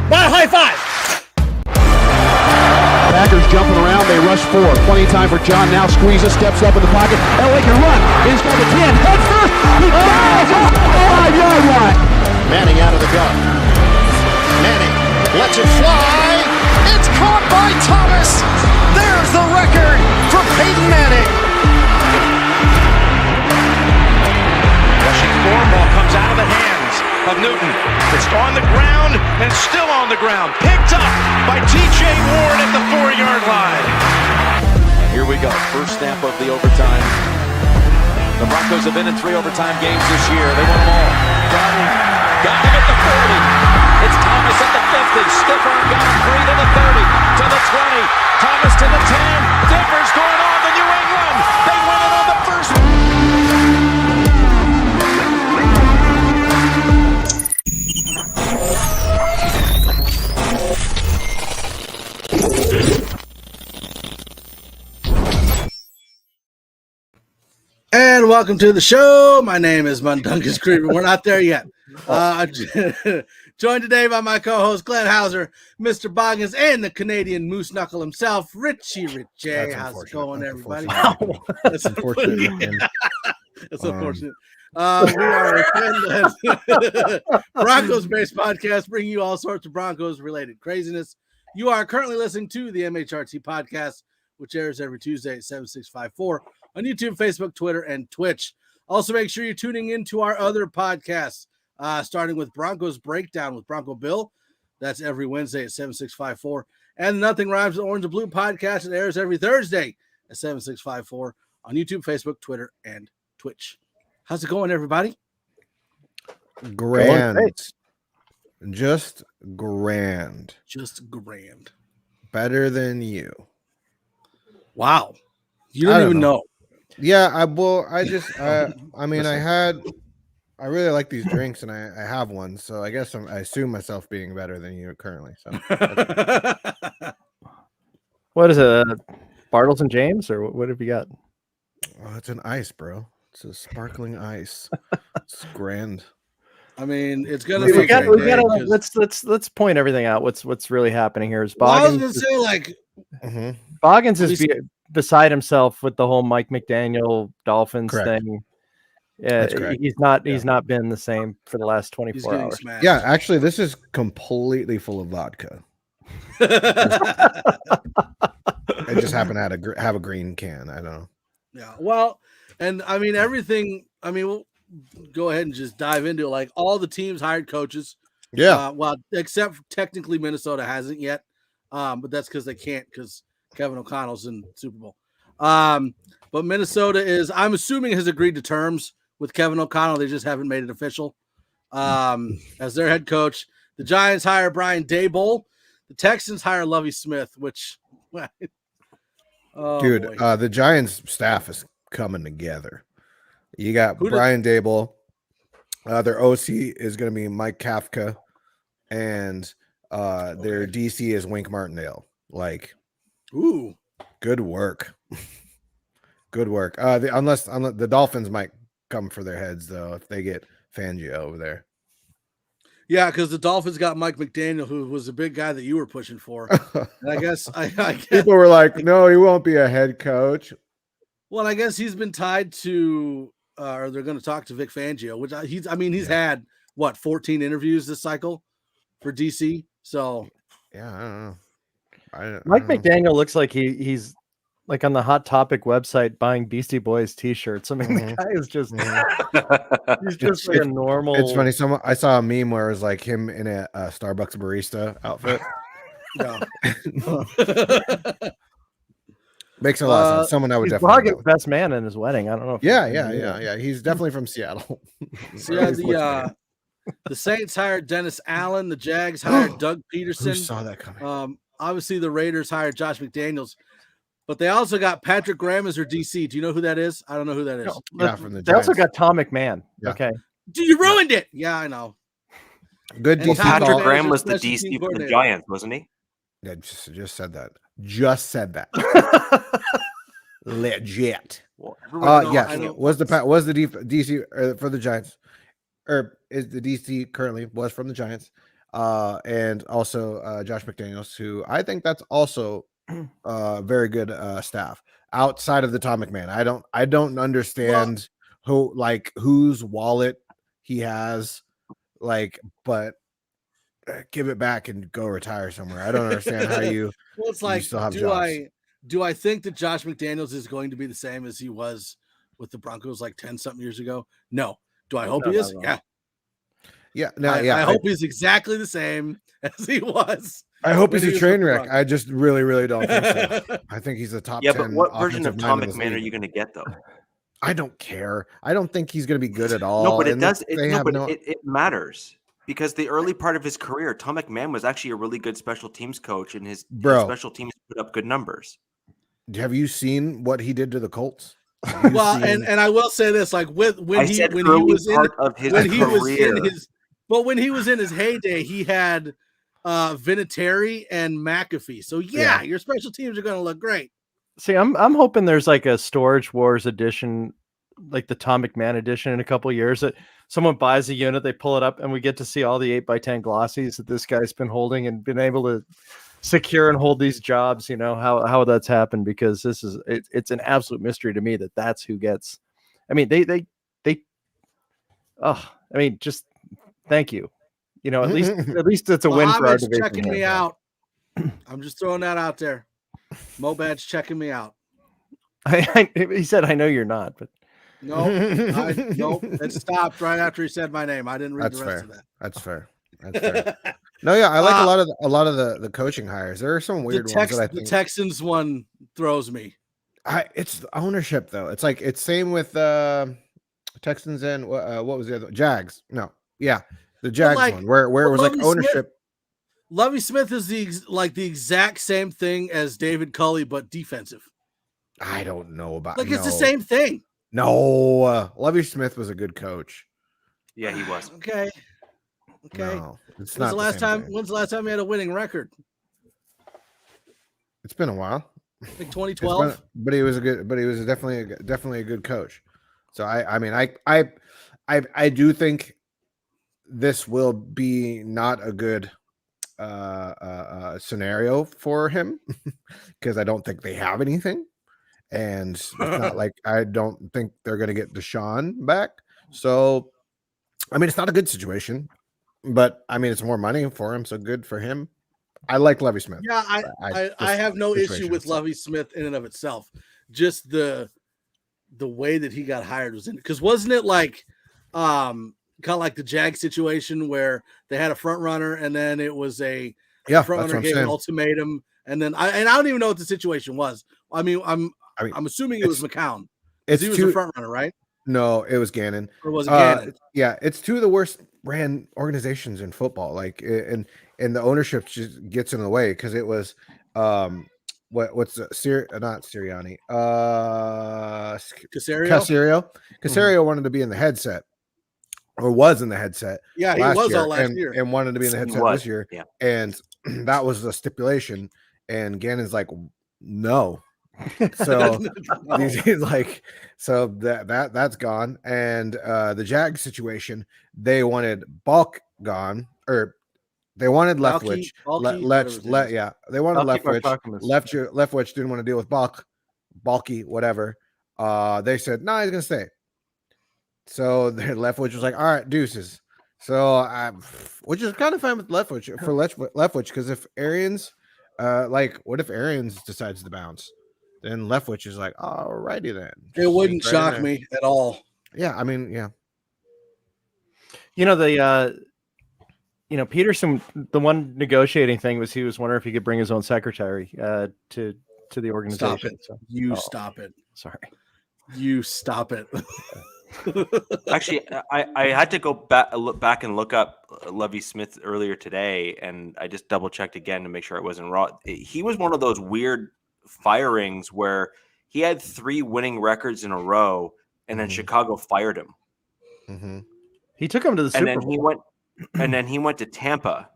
My high five. Packers jumping around. They rush 4. Plenty of time for John. Now squeezes, steps up in the pocket. LA can run. He's got the 10. Head first. He fires off the 5-yard line. Manning out of the gun. Manning lets it fly. It's caught by Thomas. There's the record for Peyton Manning. Rushing forward, ball comes out of the hands of Newton. It's on the ground and still on the ground. Picked up by T.J. Ward at the 4-yard line. Here we go. First snap of the overtime. The Broncos have been in 3 overtime games this year. They won them all. Got him at the 40. It's Thomas at the 50. Stiff arm got him free to the 30. To the 20. Thomas to the 10. Denver's going on to New England. They win it on the first. And welcome to the show. My name is Mundungus Creeper. We're not there yet. Joined today by my co-host Glenn Hauser, Mr. Boggins, and the Canadian moose knuckle himself, Richie Richie. How's it going, everybody? That's unfortunate. That's unfortunate. We are a Broncos-based podcast bringing you all sorts of Broncos-related craziness. You are currently listening to the MHRT Podcast, which airs every Tuesday at 7654 on YouTube, Facebook, Twitter, and Twitch. Also, make sure you're tuning into our other podcasts, starting with Broncos Breakdown with Bronco Bill. That's every Wednesday at 7654. And Nothing Rhymes with Orange and Blue podcast. It airs every Thursday at 7654 on YouTube, Facebook, Twitter, and Twitch. How's it going, everybody? Grand. Just grand. Just grand. Better than you. Wow. You don't even know. Yeah, I mean, I really like these drinks and I have one, so I guess I assume myself being better than you currently. So what is it? Bartles and James, or what have you got? Oh, it's an ice, bro. It's a sparkling ice. It's grand. I mean, it's gonna be. We gotta let's point everything out. What's really happening here is Boggins. Well, I was gonna say Boggins is beside himself with the whole Mike McDaniel Dolphins thing. Yeah, he's not been the same for the last 24 hours. Smashed. Yeah, actually, this is completely full of vodka. I just happen to have a green can. I don't know. Yeah, well, and I mean everything. I mean, we'll go ahead and just dive into it. Like all the teams hired coaches. Yeah. Well, except technically Minnesota hasn't yet, but that's because they can't because Kevin O'Connell's in Super Bowl. But Minnesota I'm assuming, has agreed to terms with Kevin O'Connell. They just haven't made it official as their head coach. The Giants hire Brian Daboll. The Texans hire Lovie Smith, which, the Giants staff is coming together. You got Brian Daboll. Their OC is going to be Mike Kafka, and their DC is Wink Martindale. Like, ooh, good work. Good work. Unless the Dolphins might come for their heads though if they get Fangio over there. Yeah, because the Dolphins got Mike McDaniel, who was a big guy that you were pushing for. And I guess people were like, "No, he won't be a head coach." Well, I guess he's been tied to, or they're going to talk to Vic Fangio, which he's had 14 interviews this cycle for DC. So yeah, I don't know. Mike McDaniel looks like he's like on the Hot Topic website buying Beastie Boys t-shirts. I mean, the guy is just he's just like a normal. It's funny. I saw a meme where it was like him in a Starbucks barista outfit. Makes a lot of sense. Someone I would definitely He's best man in his wedding. I don't know. Yeah. He's definitely from Seattle. So the Saints hired Dennis Allen. The Jags hired Doug Peterson. Who saw that coming? Obviously, the Raiders hired Josh McDaniels. But they also got Patrick Graham as their DC. Do you know who that is? I don't know who that is. Yeah, from the Giants. They also got Tom McMahon. Yeah. Okay. You ruined it. Yeah, I know. Good DC. Patrick Graham was the DC for the Giants, wasn't he? Yeah, just said that. Just said that. Legit. Well, yes. Was the DC for the Giants, or is the DC currently was from the Giants? and also Josh McDaniels, who I think that's also very good staff outside of the Tom McMahon. I don't understand whose wallet he has, but give it back and go retire somewhere. I don't understand how you. Well, it's like, still have jobs. Do I think that Josh McDaniels is going to be the same as he was with the Broncos like 10-something years ago? No. Do I hope he is? Yeah. Yeah. No, I hope he's exactly the same as he was. I hope he's a train wreck. I just really, really don't think so. I think he's a top 10. But what version of Tom McMahon are you going to get, though? I don't care. I don't think he's going to be good at all. No, but it matters. Because the early part of his career, Tom McMahon was actually a really good special teams coach, and his special teams put up good numbers. Have you seen what he did to the Colts? Well, and I will say this, like when he was in his heyday, he had Vinatieri and McAfee. So your special teams are going to look great. See, I'm hoping there's like a Storage Wars edition, like the Tom McMahon edition in a couple of years, that someone buys a unit, they pull it up, and we get to see all the 8x10 glossies that this guy's been holding and been able to secure and hold these jobs. You know how that's happened, because it's an absolute mystery to me that that's who gets. I mean, just thank you. You know, at least it's a win for our division. Checking me out. I'm just throwing that out there. Mobad's checking me out. He said, "I know you're not," but no, it stopped right after he said my name. I didn't read the rest of that. That's fair. No, yeah, I like a lot of the coaching hires. There are some weird ones that I think the Texans one throws me. It's the ownership though. It's like it's same with Texans and what was the other Jags? No, yeah, the Jags one where it was like ownership. Lovie Smith is the exact same thing as David Culley, but defensive. I don't know about it's the same thing. No, Lovie Smith was a good coach. Yeah, he was. Okay. No, it's not. When's the last time he had a winning record? It's been a while. Like 2012. But he was definitely a good coach. So I do think this will be not a good scenario for him because I don't think they have anything, and it's not like I don't think they're going to get Deshaun back. So, I mean, it's not a good situation, but I mean, it's more money for him, so good for him. I like Lovie Smith. Yeah, I have no issue with Lovie Smith in and of itself. Just the way that he got hired was in it, because wasn't it like kind of like the Jag situation where they had a front runner and then it was a front runner gave an ultimatum, and then I don't even know what the situation was. I mean, I'm assuming it was McCown. He was the front runner, right? No, it was Gannon. Or was it Gannon? Yeah, it's two of the worst ran organizations in football. Like, and the ownership just gets in the way because it was what's not Sirianni? Caserio wanted to be in the headset. Or was in the headset. Yeah, he was all last year. And wanted to be in the headset this year. Yeah. And that was the stipulation. And Gannon's like, no. So he's like, so that's gone. And the Jag situation, they wanted Balk gone, or they wanted Leftwich. They wanted Leftwich. Leftwich didn't want to deal with Balky, whatever. They said, no, he's gonna stay. So Leftwich was like, all right, deuces. So which is kind of fine with Leftwich because if Arians, what if Arians decides to bounce? Then Leftwich is like, all righty then. It wouldn't shock me at all. Yeah, I mean, yeah. You know, Peterson, the one negotiating thing was he was wondering if he could bring his own secretary to the organization. Stop it. Stop it. Sorry. You stop it. Actually, I had to go back and look up Lovie Smith earlier today, and I just double checked again to make sure it wasn't wrong. He was one of those weird firings where he had 3 winning records in a row, and then Chicago fired him. Mm-hmm. He took him to the Super Bowl. He went to Tampa.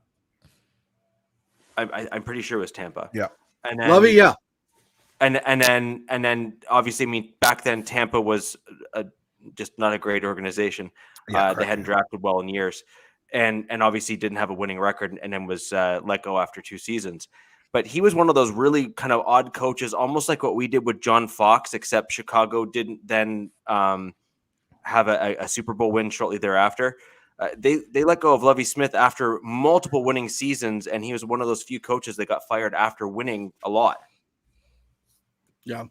I'm pretty sure it was Tampa. Yeah. And then, Lovie, yeah. And then obviously, I mean, back then Tampa was just not a great organization. They hadn't drafted well in years. and obviously didn't have a winning record, and then was let go after 2 seasons. But he was one of those really kind of odd coaches, almost like what we did with John Fox, except Chicago didn't then have a Super Bowl win shortly thereafter. They let go of Lovie Smith after multiple winning seasons, and he was one of those few coaches that got fired after winning a lot. Yeah.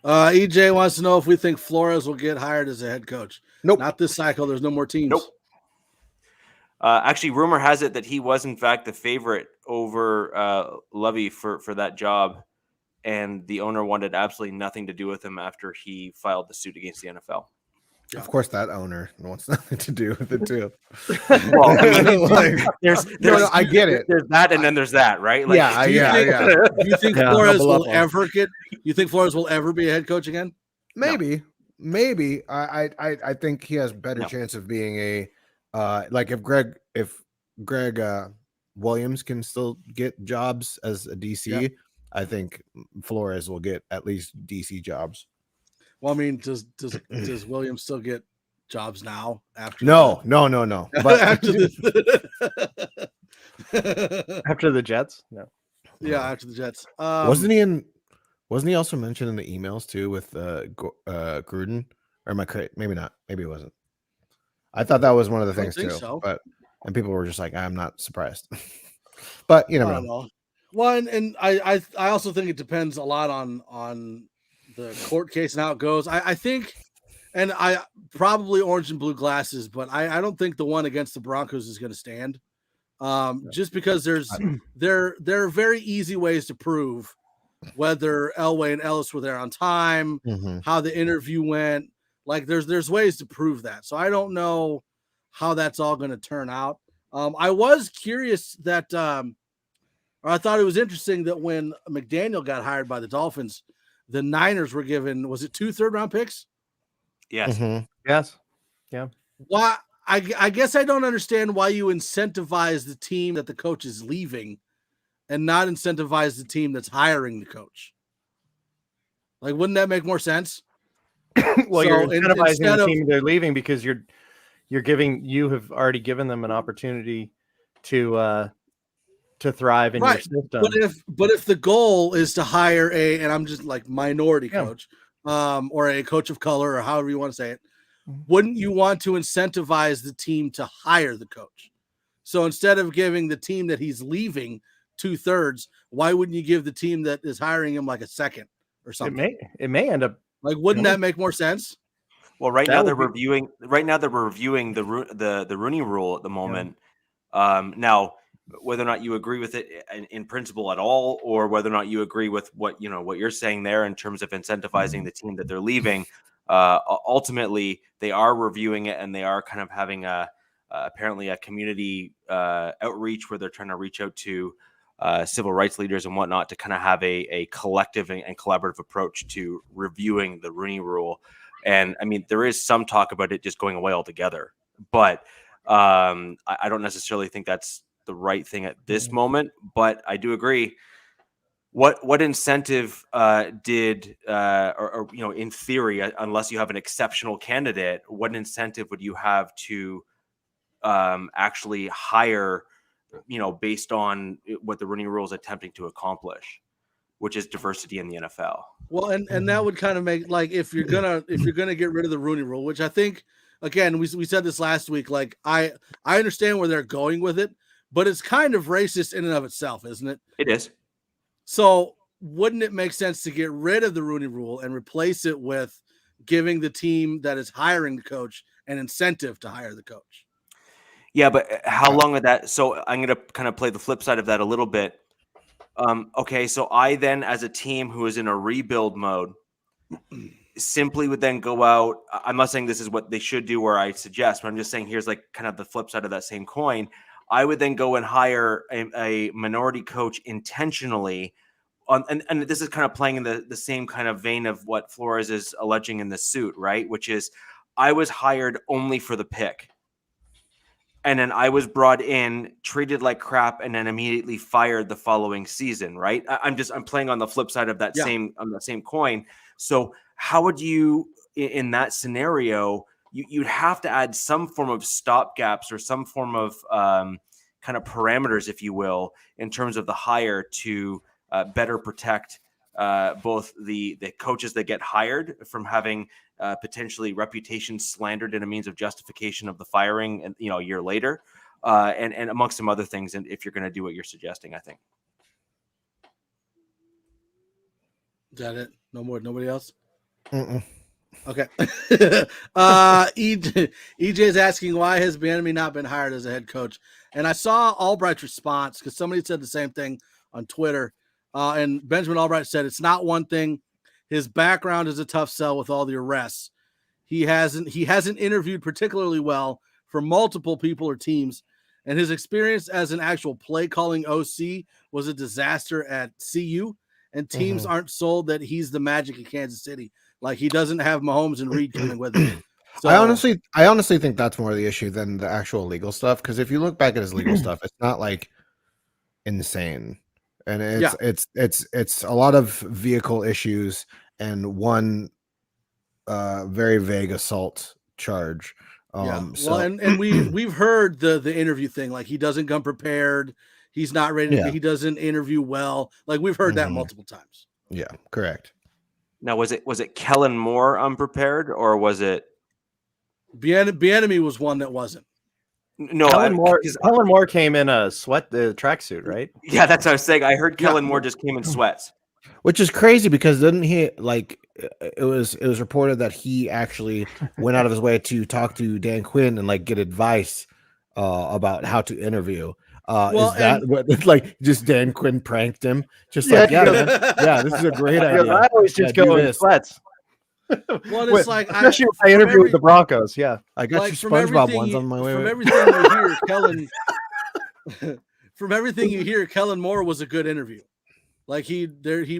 EJ wants to know if we think Flores will get hired as a head coach. Nope. Not this cycle. There's no more teams. Nope. Actually, rumor has it that he was, in fact, the favorite over Lovie for that job, and the owner wanted absolutely nothing to do with him after he filed the suit against the NFL. Yeah. Of course, that owner wants nothing to do with it too. Well, there's I get it. There's that, and then there's that, right? Do you think Flores will ever get? You think Flores will ever be a head coach again? Maybe. I think he has better chance of being a like if Greg Williams can still get jobs as a DC. I think Flores will get at least DC jobs. Well, I mean, does Williams still get jobs now? After no. But after after the Jets, no. Yeah, after the Jets. Wasn't he also mentioned in the emails too with Gruden? Or am I crazy? Maybe not. Maybe it wasn't. I thought that was one of the things too. So. And people were just like, I'm not surprised. But you never know. One, and I also think it depends a lot on the court case and how it goes. I think, and I probably orange and blue glasses, but I don't think the one against the Broncos is going to stand. Just because there are very easy ways to prove whether Elway and Ellis were there on time, how the interview went. Like there's ways to prove that. So I don't know how that's all going to turn out. I was curious that, or I thought it was interesting that when McDaniel got hired by the Dolphins, the Niners were given, was it 2 third-round picks? Yes. Yes. Yeah. Why? I guess I don't understand why you incentivize the team that the coach is leaving and not incentivize the team that's hiring the coach. Like, wouldn't that make more sense? Well, you're incentivizing the team they're leaving because you have already given them an opportunity to thrive in your system. But if the goal is to hire and I'm just like minority coach, or a coach of color, or however you want to say it, wouldn't you want to incentivize the team to hire the coach? So instead of giving the team that he's leaving 2/3, why wouldn't you give the team that is hiring him like a second or something? It may end up like, wouldn't that make more sense? Well, right now they're reviewing the Rooney Rule at the moment. Now, whether or not you agree with it in principle at all, or whether or not you agree with what you're saying there in terms of incentivizing the team that they're leaving, ultimately they are reviewing it, and they are kind of having apparently a community outreach where they're trying to reach out to civil rights leaders and whatnot to kind of have a collective and collaborative approach to reviewing the Rooney Rule. And I mean, there is some talk about it just going away altogether, but I don't necessarily think that's the right thing at this moment. But I do agree. What incentive did in theory, unless you have an exceptional candidate, what incentive would you have to actually hire, based on what the Rooney Rule is attempting to accomplish, which is diversity in the NFL? Well, and that would kind of make, like, if you're gonna get rid of the Rooney Rule, which I think, again, we said this last week, like I understand where they're going with it, but it's kind of racist in and of itself, isn't it? It is. So wouldn't it make sense to get rid of the Rooney Rule and replace it with giving the team that is hiring the coach an incentive to hire the coach? Yeah, but how long would that? So I'm going to kind of play the flip side of that a little bit. Okay, so I then, as a team who is in a rebuild mode, simply would then go out. I'm not saying this is what they should do or I suggest, but I'm just saying here's like kind of the flip side of that same coin. I would then go and hire a minority coach intentionally. And this is kind of playing in the same kind of vein of what Flores is alleging in the suit, right? Which is I was hired only for the pick. And then I was brought in, treated like crap, and then immediately fired the following season, right? I'm playing on the flip side of that same coin. So how would you, in that scenario, you'd have to add some form of stopgaps or some form of kind of parameters, if you will, in terms of the hire to better protect both the coaches that get hired from having potentially reputation slandered in a means of justification of the firing, and a year later, and amongst some other things. And if you're going to do what you're suggesting, I think. Is that it? No more. Nobody else. Mm-mm. Okay. EJ is asking, why has Bieniemy not been hired as a head coach? And I saw Albright's response because somebody said the same thing on Twitter. And Benjamin Albright said it's not one thing. His background is a tough sell with all the arrests. He hasn't interviewed particularly well for multiple people or teams, and his experience as an actual play calling OC was a disaster at CU. And teams aren't sold that he's the magic of Kansas City. Like, he doesn't have Mahomes and Reed coming with him. So, I honestly think that's more the issue than the actual legal stuff. Because if you look back at his legal stuff, it's not like insane, and it's a lot of vehicle issues and one very vague assault charge. And we've heard the interview thing. Like, he doesn't come prepared. He's not ready. He doesn't interview well. Like, we've heard that multiple times. Yeah, correct. Now, was it Kellen Moore unprepared, or was it Bieniemy was one that wasn't? No, Kellen Moore came in a tracksuit, right? Yeah, that's what I was saying. I heard Kellen Moore just came in sweats, which is crazy because didn't he it was reported that he actually went out of his way to talk to Dan Quinn and get advice about how to interview. Is that what just Dan Quinn pranked him? Just man, this is a great idea. I always just go in sweats. Well, it's especially if I interview with the Broncos. Yeah, I got your SpongeBob ones on my way. From everything you hear, Kellen Moore was a good interview. Like, he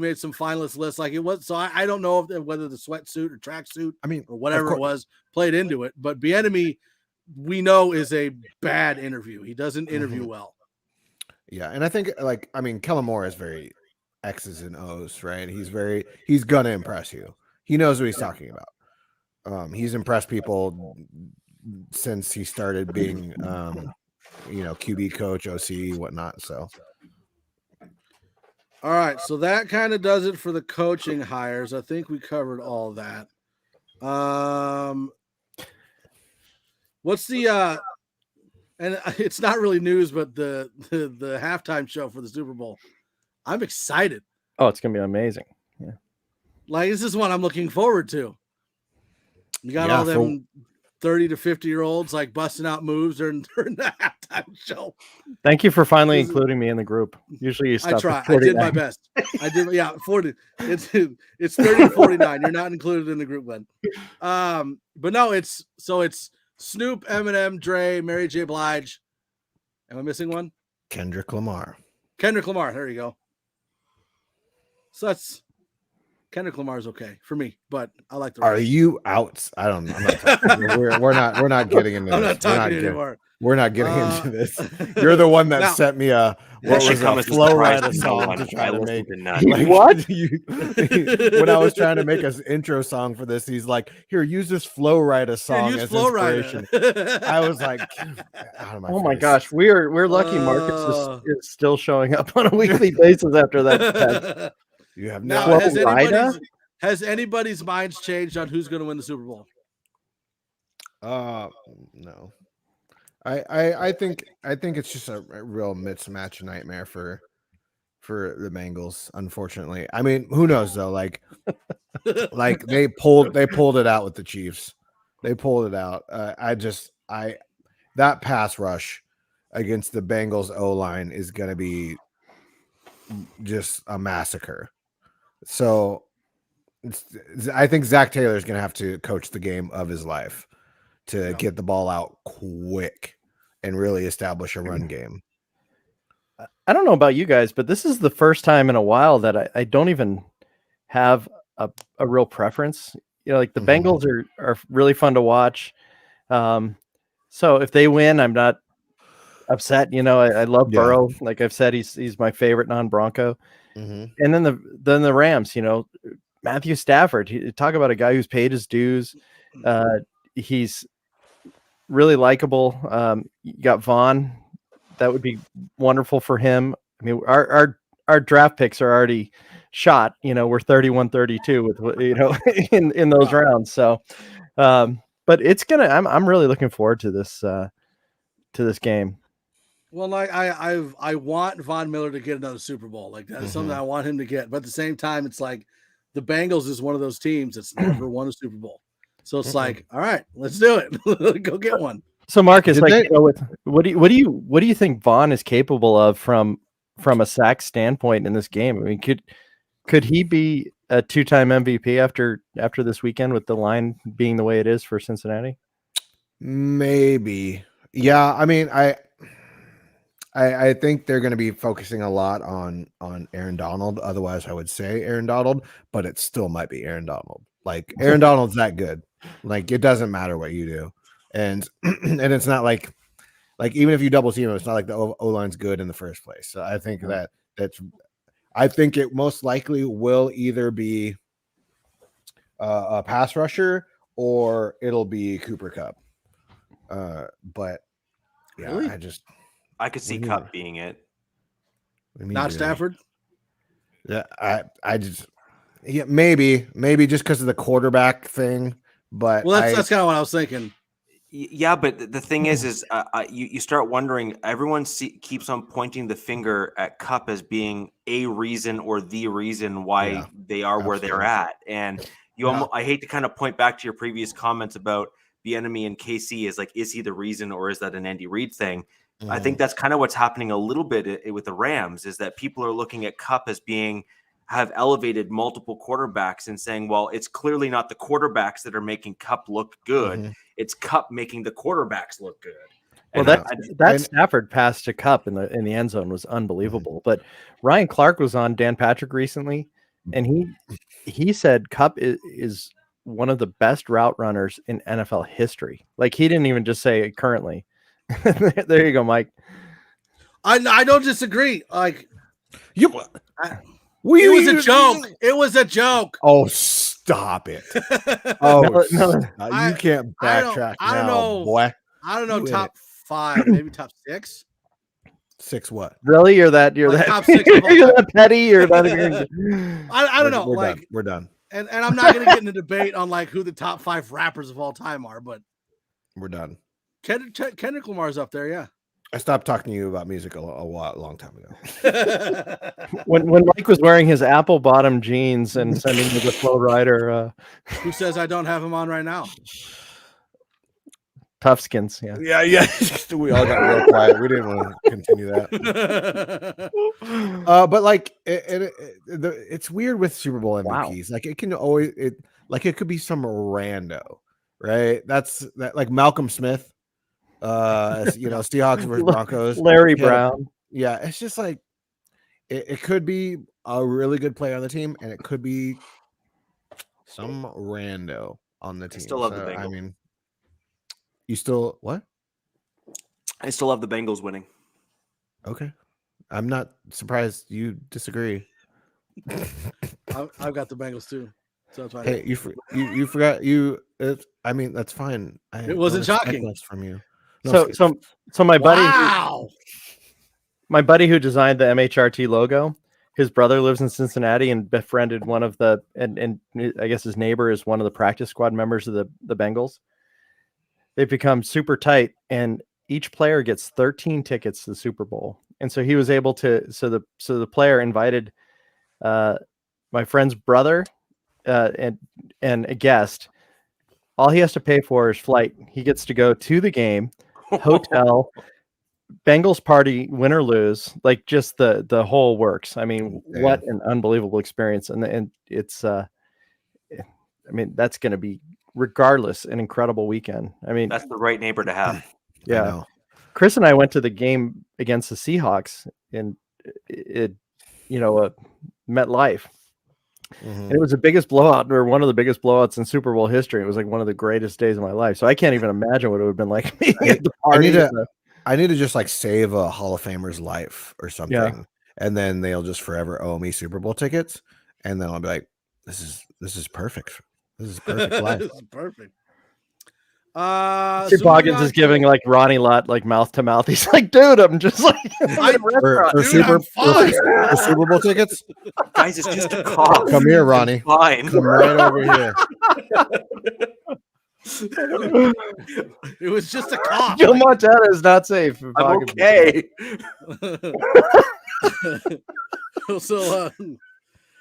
made some finalist lists. Like, it was. So I don't know whether the sweatsuit or tracksuit, or whatever it was, played into it. But Bieniemy, we know, is a bad interview. He doesn't interview well. Yeah, and I think Kellen Moore is very X's and O's, right? He's gonna impress you. He knows what he's talking about. He's impressed people since he started being QB coach, OC, whatnot. So all right, so that kind of does it for the coaching hires. I think we covered all that. What's the and it's not really news, but the halftime show for the Super Bowl. I'm excited. Oh, it's gonna be amazing. Yeah. Like, this is one I'm looking forward to. You got all them 30 to 50-year-olds busting out moves during the halftime show. Thank you for finally including me in the group. Usually you stop. I try. I did my best. I did. Yeah, 40. It's 30 to 49. You're not included in the group, Glenn. But no, it's Snoop, Eminem, Dre, Mary J. Blige. Am I missing one? Kendrick Lamar. There you go. So that's Kendrick Lamar's okay for me, but I like the rest. Are you out? I don't know. We're not getting into this. I'm not talking anymore. We're not getting into this. You're the one that sent me a Flow Rider song to try to make. What? When I was trying to make an intro song for this, he's like, "Here, use this Flow Rider song as inspiration." I was like, "Oh my gosh, we're lucky." Marcus is still showing up on a weekly basis after that text. You have now. Has anybody's minds changed on who's going to win the Super Bowl? No. I think it's just a real mismatch nightmare for the Bengals. Unfortunately, I mean, who knows though? They pulled it out with the Chiefs. They pulled it out. That pass rush against the Bengals O-line is going to be just a massacre. So I think Zach Taylor is going to have to coach the game of his life to get the ball out quick and really establish a run game. I don't know about you guys, but this is the first time in a while that I don't even have a real preference. The Bengals are really fun to watch. So if they win, I'm not upset. I love Burrow. Like I've said, he's my favorite non-Bronco. And then the Rams, Matthew Stafford, talk about a guy who's paid his dues. he's really likable. You got Vaughn. That would be wonderful for him. I mean, our draft picks are already shot. We're 31-32 with in those rounds. So, but it's I'm really looking forward to this game. Well, like I want Von Miller to get another Super Bowl. Like that's something I want him to get. But at the same time, it's like the Bengals is one of those teams that's never won a Super Bowl. So it's like, all right, let's do it. Go get one. So Marcus, what do you think Vaughn is capable of from a sack standpoint in this game? I mean, could he be a 2-time MVP after this weekend with the line being the way it is for Cincinnati? Maybe. Yeah. I mean, I think they're going to be focusing a lot on Aaron Donald. Otherwise, I would say Aaron Donald, but it still might be Aaron Donald. Like Aaron Donald's that good. Like it doesn't matter what you do, and it's not like even if you double team him, it's not like the O line's good in the first place. So I think I think it most likely will either be a pass rusher or it'll be Cooper Kupp. But yeah, really? I could see Kupp being it. Not Stafford. Yeah, maybe just because of the quarterback thing. But that's kind of what I was thinking. Yeah, but the thing is you start wondering. Everyone keeps on pointing the finger at Kupp as being a reason or the reason why they are where they're at, and I hate to kind of point back to your previous comments about the enemy in KC is he the reason or is that an Andy Reid thing? I think that's kind of what's happening a little bit with the Rams is that people are looking at Kupp as have elevated multiple quarterbacks and saying, well, it's clearly not the quarterbacks that are making Kupp look good. It's Kupp making the quarterbacks look good. Well, that Stafford pass to Kupp in the end zone was unbelievable. But Ryan Clark was on Dan Patrick recently, and he said Kupp is one of the best route runners in NFL history. Like he didn't even just say currently. There you go, Mike. I don't disagree. Like it was a joke. It was a joke. Oh, stop it! You can't backtrack now, boy. I don't know. Top 5, maybe top 6. 6 what? Really? You're that top 6. You're that petty. You're that. I don't know. We're done. And I'm not going to get in a debate on who the top 5 rappers of all time are, but we're done. Kendrick Lamar's up there, yeah. I stopped talking to you about music a long time ago. when Mike was wearing his apple bottom jeans and sending me the Flow Rider. Who says I don't have him on right now? Tough skins, yeah. Yeah. We all got real quiet. We didn't want to continue that. But it's weird with Super Bowl MVPs. Wow. Like it can always it could be some rando, right? That's like Malcolm Smith. Seahawks versus Broncos. Larry Brown. Yeah, it's just like it could be a really good player on the team, and it could be some rando on the team. I still love the Bengals. I mean, you still what? I still love the Bengals winning. Okay, I'm not surprised you disagree. I've got the Bengals too. So that's fine. Hey, you forgot you. I mean, that's fine. It wasn't shocking from you. No, so my buddy, my buddy who designed the MHRT logo, his brother lives in Cincinnati and befriended one of and I guess his neighbor is one of the practice squad members of the Bengals. They've become super tight, and each player gets 13 tickets to the Super Bowl. And so he was able to. So the player invited my friend's brother and a guest. All he has to pay for is flight. He gets to go to the game, hotel, Bengals party, win or lose, like just the whole works. I mean, what an unbelievable experience. And it's, I mean, that's going to be regardless an incredible weekend. I mean, that's the right neighbor to have. Yeah. Chris and I went to the game against the Seahawks in MetLife. And it was the biggest blowout, or one of the biggest blowouts in Super Bowl history. It was like one of the greatest days of my life. So I can't even imagine what it would have been like being at the party. I need to just save a Hall of Famer's life or something, and then they'll just forever owe me Super Bowl tickets, and then I'll be like, "This is perfect. This is perfect life. This is perfect." Boggins is giving like Ronnie Lott like mouth to mouth. He's like, dude, I'm just like for Super Bowl tickets. Guys, it's just a cough. Come here, Ronnie. Fine. Come right over here. It was just a cough. Joe Montana is not safe. I'm okay. So,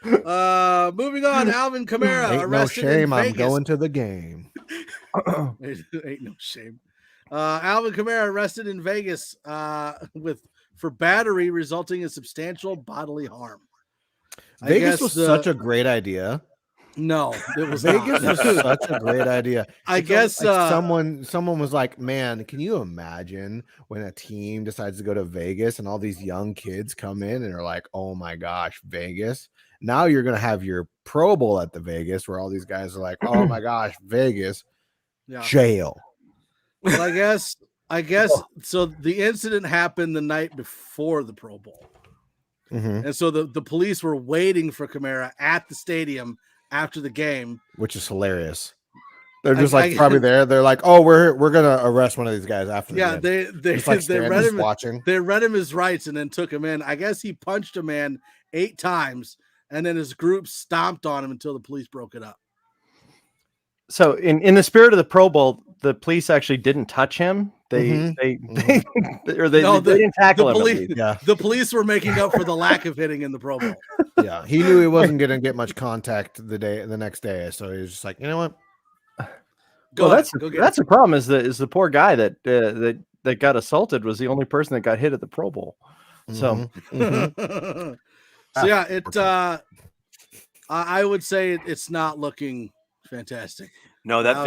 moving on, Alvin Kamara Ain't no arrested shame. in I'm Vegas. going to the game. Ain't no shame. Alvin Kamara arrested in Vegas for battery resulting in substantial bodily harm. Vegas was such a great idea. No, it was Vegas not. was such a great idea. I guess someone was like, man, can you imagine when a team decides to go to Vegas and all these young kids come in and are like, oh my gosh, Vegas. Now you're going to have your Pro Bowl at the Vegas where all these guys are like, oh my gosh, Vegas, jail. Well, I guess so. The incident happened the night before the Pro Bowl. Mm-hmm. And so the police were waiting for Kamara at the stadium after the game, which is hilarious. They're just probably there. They're like, oh, we're gonna arrest one of these guys after the game. They read him his rights and then took him in. I guess he punched a man 8 times and then his group stomped on him until the police broke it up. So in the spirit of the Pro Bowl, the police actually didn't touch him. They didn't tackle him. The police were making up for the lack of hitting in the Pro Bowl. Yeah, he knew he wasn't going to get much contact the next day, so he was just like, you know what? That's the problem. Is the poor guy that got assaulted was the only person that got hit at the Pro Bowl. So, so yeah, I would say it's not looking fantastic. No, that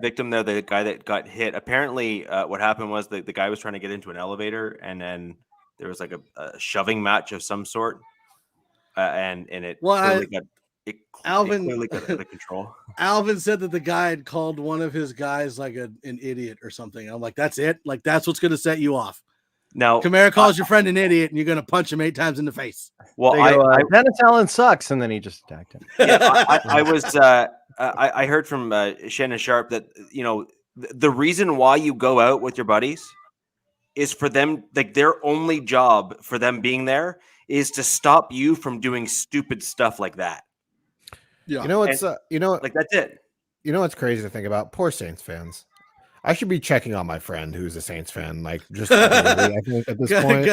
victim there, the guy that got hit, apparently what happened was the guy was trying to get into an elevator and then there was like a shoving match of some sort. And it clearly got out of control. Alvin said that the guy had called one of his guys like an idiot or something. I'm like, that's it? Like, that's what's going to set you off. Now, Kamara calls your friend an idiot and you're going to punch him 8 times in the face. Well, Dennis Allen sucks. And then he just attacked him. Yeah, I heard from Shannon Sharp that, the reason why you go out with your buddies is for them, like their only job for them being there is to stop you from doing stupid stuff like that. Yeah. Like that's it. You know what's crazy to think about? Poor Saints fans. I should be checking on my friend who's a Saints fan. Like, just I think at this point,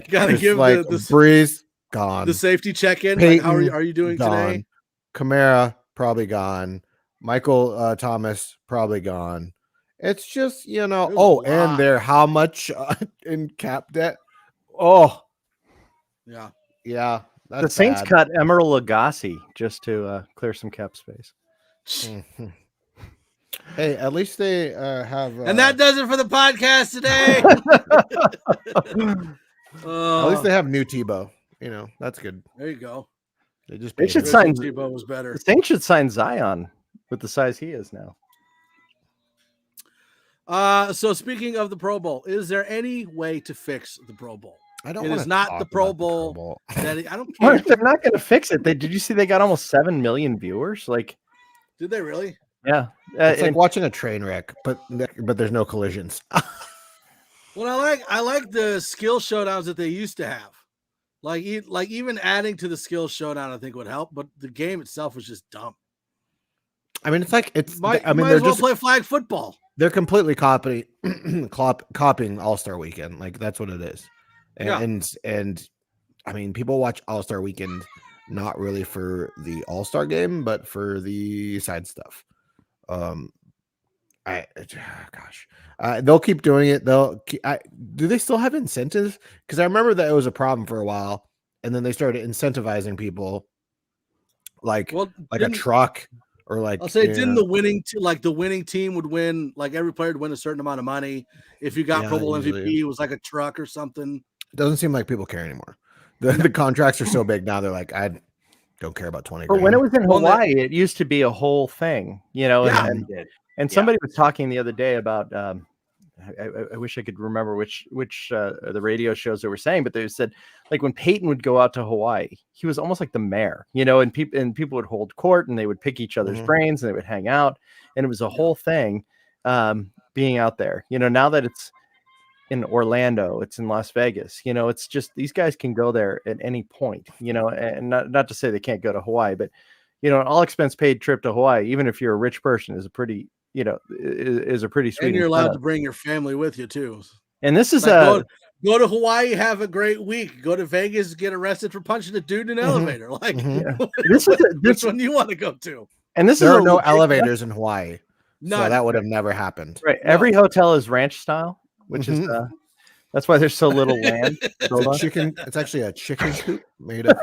gotta give the Breeze gone, the safety check-in. Peyton, like, how are you doing gone. Today? Kamara probably gone. Michael Thomas probably gone. It's just and they're how much in cap debt? Oh, yeah. The Saints cut Emeril Lagasse just to clear some cap space. Mm-hmm. Hey, at least they have. And that does it for the podcast today. At least they have new Tebow. That's good. There you go. They should sign Tebow was better. The Saints should sign Zion with the size he is now. So speaking of the Pro Bowl, is there any way to fix the Pro Bowl? I don't. It is not the Pro Bowl. I don't care. Mark, they're not going to fix it. Did you see they got almost 7 million viewers? Like, did they really? Yeah. It's like watching a train wreck, but there's no collisions. Well, I like the skill showdowns that they used to have. Like even adding to the skill showdown, I think would help. But the game itself was just dumb. I mean, might as well play flag football. They're completely copying All-Star Weekend. Like, that's what it is. And I mean, people watch All-Star Weekend not really for the All-Star game, but for the side stuff. They'll keep doing it. Do they still have incentives? Because I remember that it was a problem for a while, and then they started incentivizing people like a truck. Or like, I'll say, didn't the winning team would win, like every player would win a certain amount of money. If you got Pro Bowl MVP, it was like a truck or something. It doesn't seem like people care anymore. The contracts are so big now. They're like, I don't care about 20. But when it was in Hawaii, it used to be a whole thing, And somebody was talking the other day about. I wish I could remember which the radio shows they were saying, but they said like when Peyton would go out to Hawaii, he was almost like the mayor, and people would hold court and they would pick each other's brains and they would hang out, and it was a whole thing. being out there. Now that it's in Orlando, it's in Las Vegas, it's just these guys can go there at any point, and not to say they can't go to Hawaii, but an all expense paid trip to Hawaii, even if you're a rich person, is a pretty, is a pretty sweet. And you're allowed to bring your family with you too. And this is go to Hawaii, have a great week. Go to Vegas, get arrested for punching a dude in an elevator. Like this is which one you want to go to? And there are no elevators in Hawaii, None. So that would have never happened. Right. No. Every hotel is ranch style, which is that's why there's so little land. It's actually a chicken coop made up.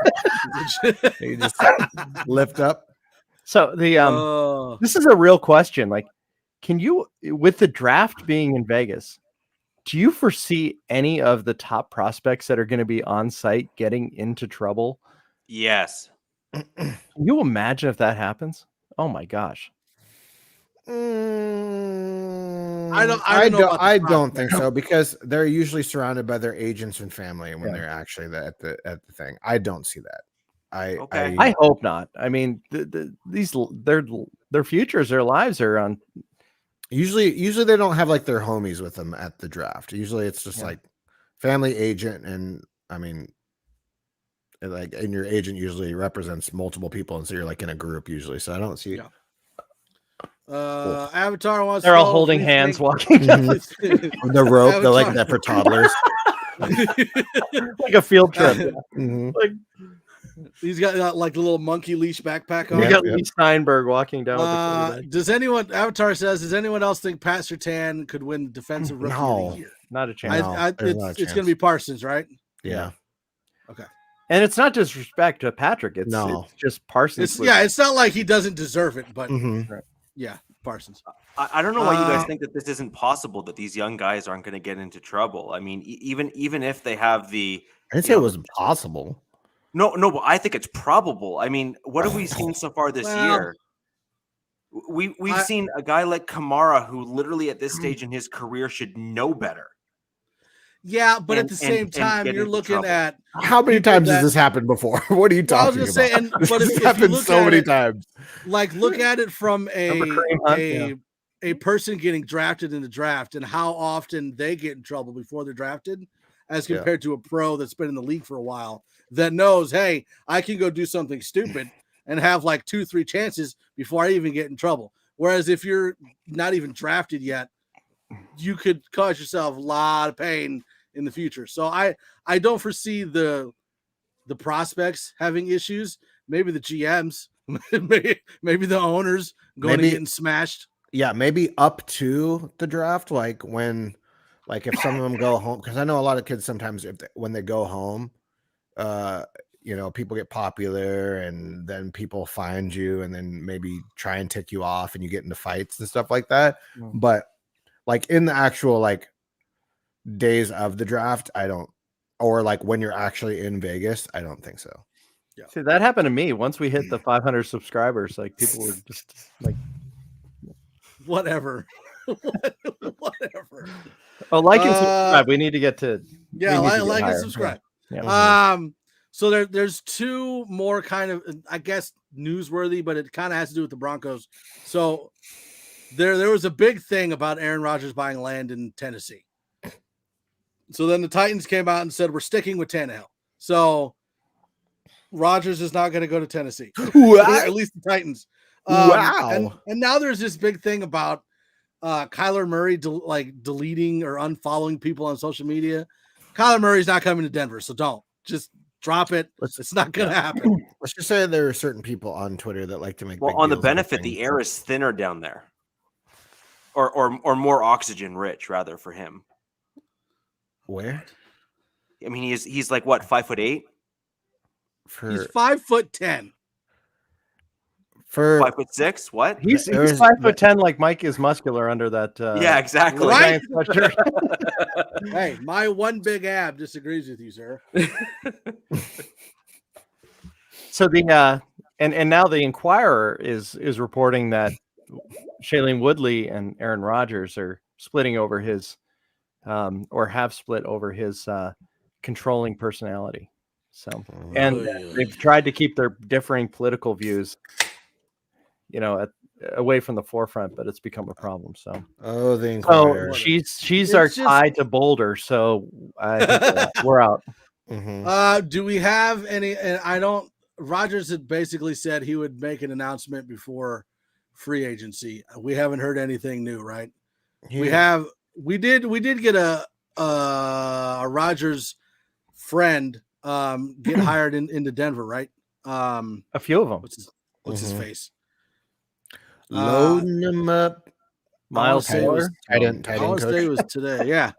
You just lift up. So this is a real question. Like, can you, with the draft being in Vegas, do you foresee any of the top prospects that are going to be on site getting into trouble? Yes. Can you imagine if that happens? Oh my gosh. I don't think so, because they're usually surrounded by their agents and family when they're actually at the thing. I don't see that. I hope not. I mean, their futures, their lives are on. Usually they don't have like their homies with them at the draft. Usually it's just like family, agent, and I mean, like, and your agent usually represents multiple people, and so you're like in a group usually. So I don't see. Avatar wants. They're all holding hands, walking down the rope. They're like that for toddlers, like a field trip. Like he's got like the little monkey leash backpack on. We got Lee Steinberg walking down. Does anyone? Avatar says, does anyone else think Pat Surtain could win Defensive Rookie of the Year? Not a chance. It's going to be Parsons, right? Yeah. Okay. And it's not disrespect to Patrick. It's just Parsons. It's not like he doesn't deserve it, but right. Yeah, Parsons. I don't know why you guys think that this isn't possible, that these young guys aren't going to get into trouble. I mean, even if they have the... I didn't say it was impossible. No, but I think it's probable. I mean, what have we seen so far this year? We've seen a guy like Kamara, who literally at this stage in his career should know better. Yeah, but at the same time, you're looking at how many times has this happened before? What are you talking about? Say, but it's happened so many times. Like, look at it from a person getting drafted in the draft and how often they get in trouble before they're drafted, as compared to a pro that's been in the league for a while that knows, hey, I can go do something stupid and have like 2-3 chances before I even get in trouble. Whereas if you're not even drafted yet, you could cause yourself a lot of pain in the future. So I don't foresee the prospects having issues. Maybe the GMs, maybe the owners going and getting smashed. Yeah, maybe up to the draft, like if some of them go home, because I know a lot of kids sometimes when they go home, people get popular and then people find you and then maybe try and tick you off and you get into fights and stuff like that. But like in the actual like days of the draft, I don't, or like when you're actually in Vegas, I don't think so. Yeah. See, that happened to me once we hit the 500 subscribers. Like people were just like, whatever. Oh, like and subscribe. We need to get to like and subscribe. Yeah. So there's two more kind of, I guess, newsworthy, but it kind of has to do with the Broncos. So there was a big thing about Aaron Rodgers buying land in Tennessee. So then the Titans came out and said, we're sticking with Tannehill. So Rodgers is not going to go to Tennessee. At least the Titans. Wow. And now there's this big thing about Kyler Murray deleting or unfollowing people on social media. Kyler Murray's not coming to Denver, so don't. Just drop it. It's not going to happen. Let's just say there are certain people on Twitter that like to make on the benefit, the air is thinner down there. Or more oxygen rich, rather, for him. Where? I mean, he's like what, 5'8"? He's 5'10". For 5'6". What? He's 5'10", like Mike is muscular under that. Yeah, exactly. Right? Hey, my one big ab disagrees with you, sir. So the and now the Inquirer is reporting that Shailene Woodley and Aaron Rodgers are splitting over his, or have split over his controlling personality. So, and they've tried to keep their differing political views, away from the forefront, but it's become a problem. So the Inquirer. She's our tie to Boulder. So I think we're out. Mm-hmm. Do we have any? And I don't. Rodgers had basically said he would make an announcement before free agency. We haven't heard anything new, right? Yeah. We did get a Rodgers friend get hired into Denver, right? A few of them. What's his face? Loading them up. Miles Taylor. Miles Taylor was today. Yeah.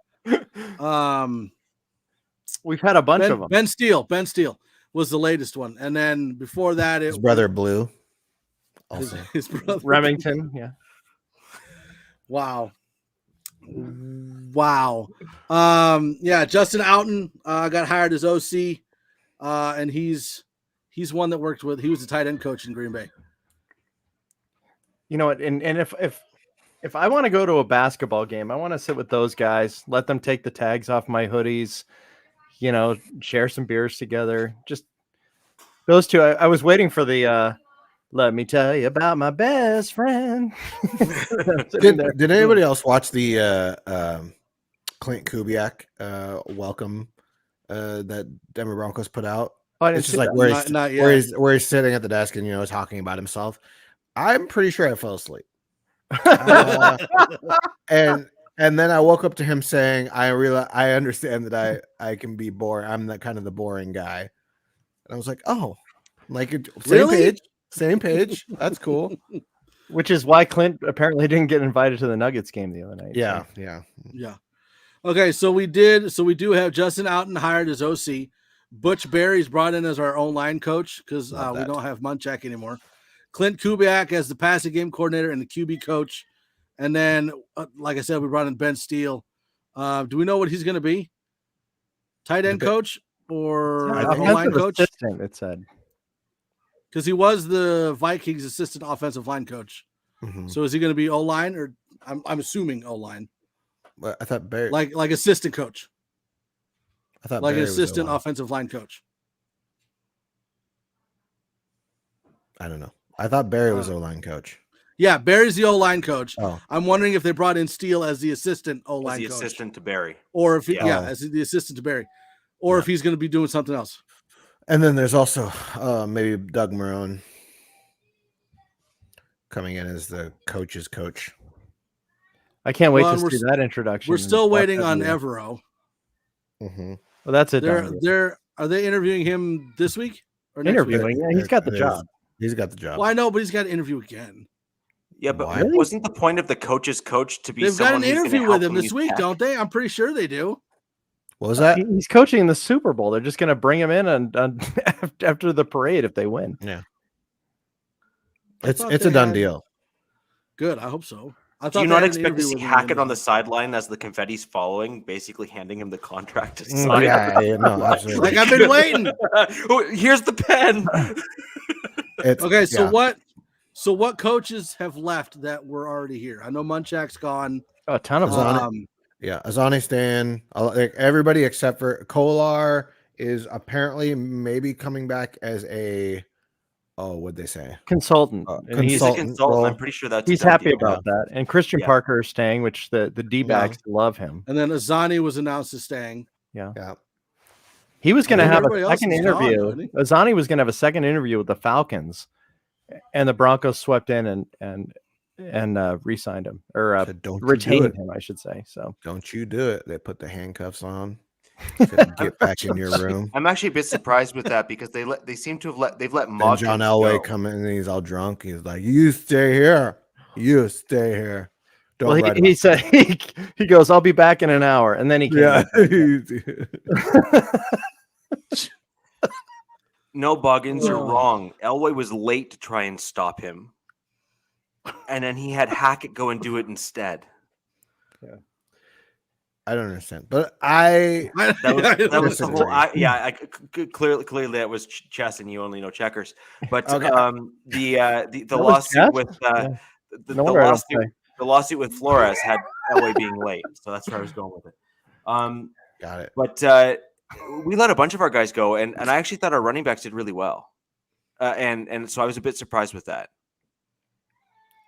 We've had a bunch of them. Ben Steele was the latest one, and then before that, his brother Blue. Also, his brother Remington. Yeah. Wow. Yeah, Justin Outen got hired as OC, and he's one that worked with. He was the tight end coach in Green Bay. You know what? And if I want to go to a basketball game, I want to sit with those guys, let them take the tags off my hoodies, share some beers together. Just those two. I was waiting for the let me tell you about my best friend. Did anybody else watch the Clint Kubiak welcome that Denver Broncos put out? It's just like where he's sitting at the desk and talking about himself. I'm pretty sure I fell asleep. And then I woke up to him saying, I understand that I can be boring. I'm the kind of the boring guy. And I was like, oh, like same page. That's cool. Which is why Clint apparently didn't get invited to the Nuggets game the other night. Yeah. So. Yeah. Okay. So we do have Justin Outen hired as OC. Butch Berry's brought in as our own line coach because we don't have Munchak anymore. Clint Kubiak as the passing game coordinator and the QB coach. And then, like I said, we brought in Ben Steele. Do we know what he's going to be? Tight end coach or O-line coach? Assistant, it said. Because he was the Vikings assistant offensive line coach. Mm-hmm. So is he going to be O-line or I'm assuming O-line? Well, I thought Barry like assistant coach. I thought like Barry an assistant was offensive line coach. I don't know. I thought Barry was O-line coach. Yeah, Barry's the O-line coach. Oh. I'm wondering if they brought in Steele as the assistant O-line coach. Assistant to Barry. Or if as the assistant to Barry. Or if he's going to be doing something else. And then there's also maybe Doug Marrone coming in as the coach's coach. I can't wait to see that introduction. We're still waiting on Evero. Mm-hmm. Well, that's it. Are they interviewing him this week? Or interviewing? Week? Yeah, he's got the job. He's got the job. Well, I know, but he's got to interview again. Yeah, but wasn't the point of the coach's coach to be? They've got an interview with him this week, don't they? I'm pretty sure they do. What was that? He's coaching the Super Bowl. They're just going to bring him in and after the parade if they win. Yeah, it's a done deal. Good, I hope so. Do you not expect to see Hackett on the sideline as the confetti's following, basically handing him the contract to sign? Yeah, no, absolutely. Like I've been waiting. Here's the pen. Okay, so what coaches have left that were already here? I know Munchak's gone. A ton of them. Azani Stan, like everybody except for Kolar is apparently maybe coming back as a what'd they say? Consultant. He's a consultant. I'm pretty sure he's happy about that. And Christian Parker is staying, which the D-backs love him. And then Azani was announced as staying. Yeah. He was going to have a second interview. Azani was going to have a second interview with the Falcons, and the Broncos swept in and re-signed him or retained him, I should say. So don't you do it? They put the handcuffs on. Get back in your room. I'm actually a bit surprised with that because they seem to have let John Elway come in and he's all drunk. He's like, "You stay here. You stay here." He said he goes, "I'll be back in an hour," and then he came. Yeah. No, Boggins, you're wrong. Elway was late to try and stop him, and then he had Hackett go and do it instead. Yeah. I don't understand, but that was the whole. Clearly that was chess, and you only know checkers. But the lawsuit with the lawsuit with Flores had Elway being late, so that's where I was going with it. Got it. But we let a bunch of our guys go, and I actually thought our running backs did really well, and so I was a bit surprised with that.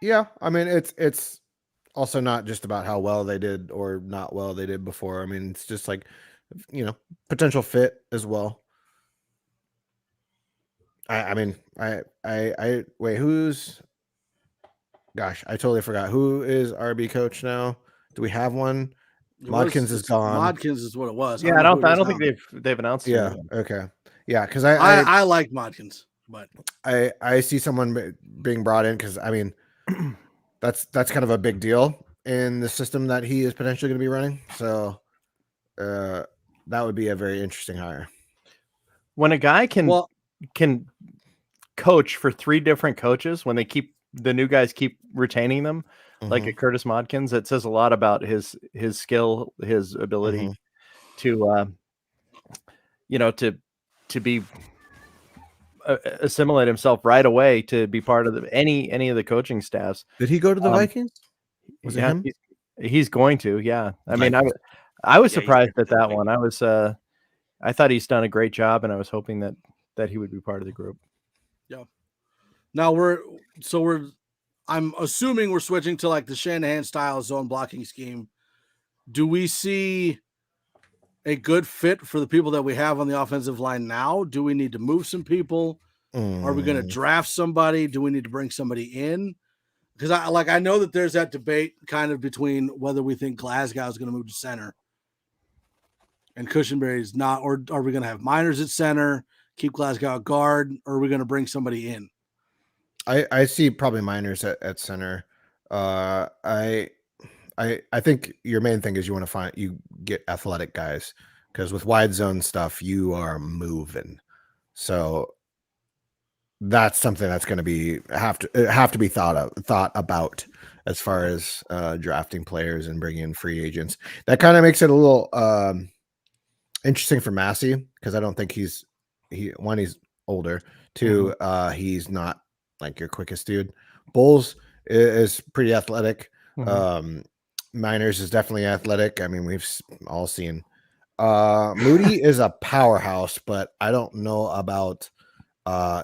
Yeah, I mean it's also not just about how well they did or not well they did before. I mean, it's just like, potential fit as well. I mean, I wait, gosh, I totally forgot. Who is RB coach now? Do we have one? Modkins is gone. Modkins is what it was. Yeah, I don't think they've announced it. Yeah, okay. Yeah, because I like Modkins, but I see someone being brought in because, I mean, that's kind of a big deal in the system that he is potentially going to be running. So that would be a very interesting hire. When a guy can coach for 3 different coaches, when the new guys keep retaining them, like a Curtis Modkins, it says a lot about his skill, his ability to be assimilate himself right away to be part of any of the coaching staffs. Did he go to the Vikings? Was it him? He's going to. Yeah, I mean, I was surprised at that one. I thought he's done a great job, and I was hoping that he would be part of the group. Yeah. Now I'm assuming we're switching to like the Shanahan style zone blocking scheme. Do we see a good fit for the people that we have on the offensive line now? Do we need to move some people? Are we going to draft somebody? Do we need to bring somebody in? Because I know that there's that debate kind of between whether we think Glasgow is going to move to center and Cushenberry's not, or are we going to have Miners at center, keep Glasgow at guard, or are we going to bring somebody in? I see probably Miners at center. I think your main thing is you get athletic guys, because with wide zone stuff you are moving. So that's something that's going to have to be thought about as far as drafting players and bringing in free agents. That kind of makes it a little interesting for Massey, because I don't think he's older. 2, he's not like your quickest dude. Bulls is pretty athletic. Miners is definitely athletic. I mean, we've all seen Moody is a powerhouse, but I don't know about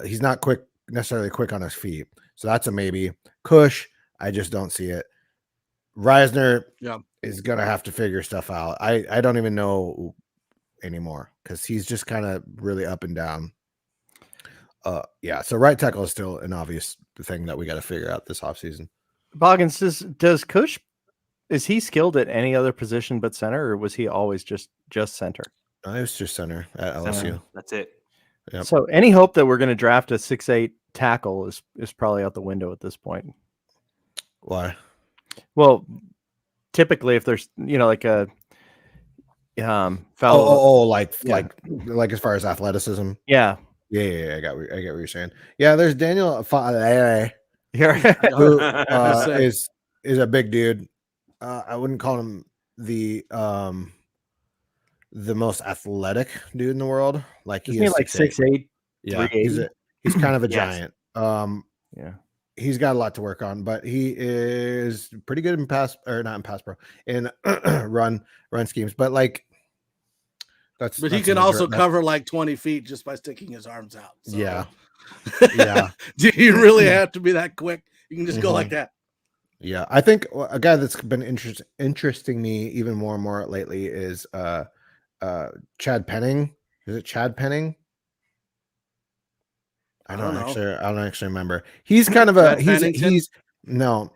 he's not necessarily quick on his feet. So that's a maybe. Cush, I just don't see it. Reisner is gonna have to figure stuff out. I don't even know anymore, because he's just kind of really up and down. So right tackle is still an obvious thing that we got to figure out this offseason. Boggins, does Cush, is he skilled at any other position but center, or was he always just center? I was just center at LSU. That's it. Yep. So any hope that we're going to draft a 6'8" tackle is probably out the window at this point. Why? Well, typically if there's like a fellow, like as far as athleticism. Yeah. I get what you're saying. Yeah, there's Daniel Here who is a big dude. I wouldn't call him the most athletic dude in the world. Like he's like 6'8". Yeah, he's kind of a giant. Yeah, he's got a lot to work on, but he is pretty good in run schemes. But like but he can also cover like 20 feet just by sticking his arms out. So. Yeah. Do you really have to be that quick? You can just go like that. Yeah, I think a guy that's been interesting me even more and more lately is Chad Penning. Is it Chad Penning? I don't actually remember. He's kind of he's oh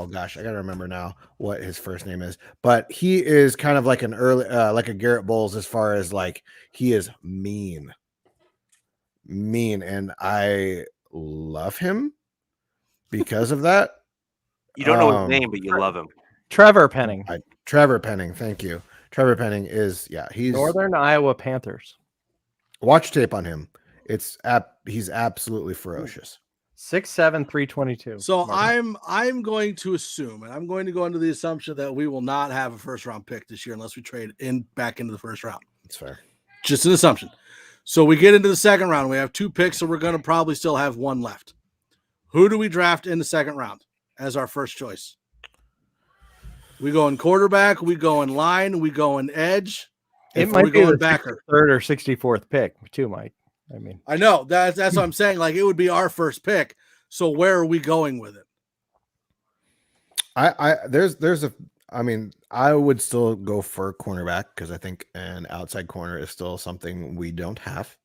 gosh, I gotta remember now what his first name is, but he is kind of like an early like a Garrett Bowles, as far as like he is mean, and I love him because of that. You don't know his name, but you love him. Trevor Penning. Trevor Penning, thank you. Trevor Penning is he's Northern Iowa Panthers. Watch tape on him. He's absolutely ferocious. 6'7", 322. So I'm going to assume, and I'm going to go into the assumption that we will not have a first round pick this year unless we trade back into the first round. That's fair. Just an assumption. So we get into the second round. We have 2 picks, so we're going to probably still have 1 left. Who do we draft in the second round as our first choice? We go in quarterback, we go in line, we go in edge. It might be the backer. 3rd or 64th pick too, Mike. I mean, I know that's what I'm saying. Like, it would be our first pick. So where are we going with it? I would still go for cornerback because I think an outside corner is still something we don't have.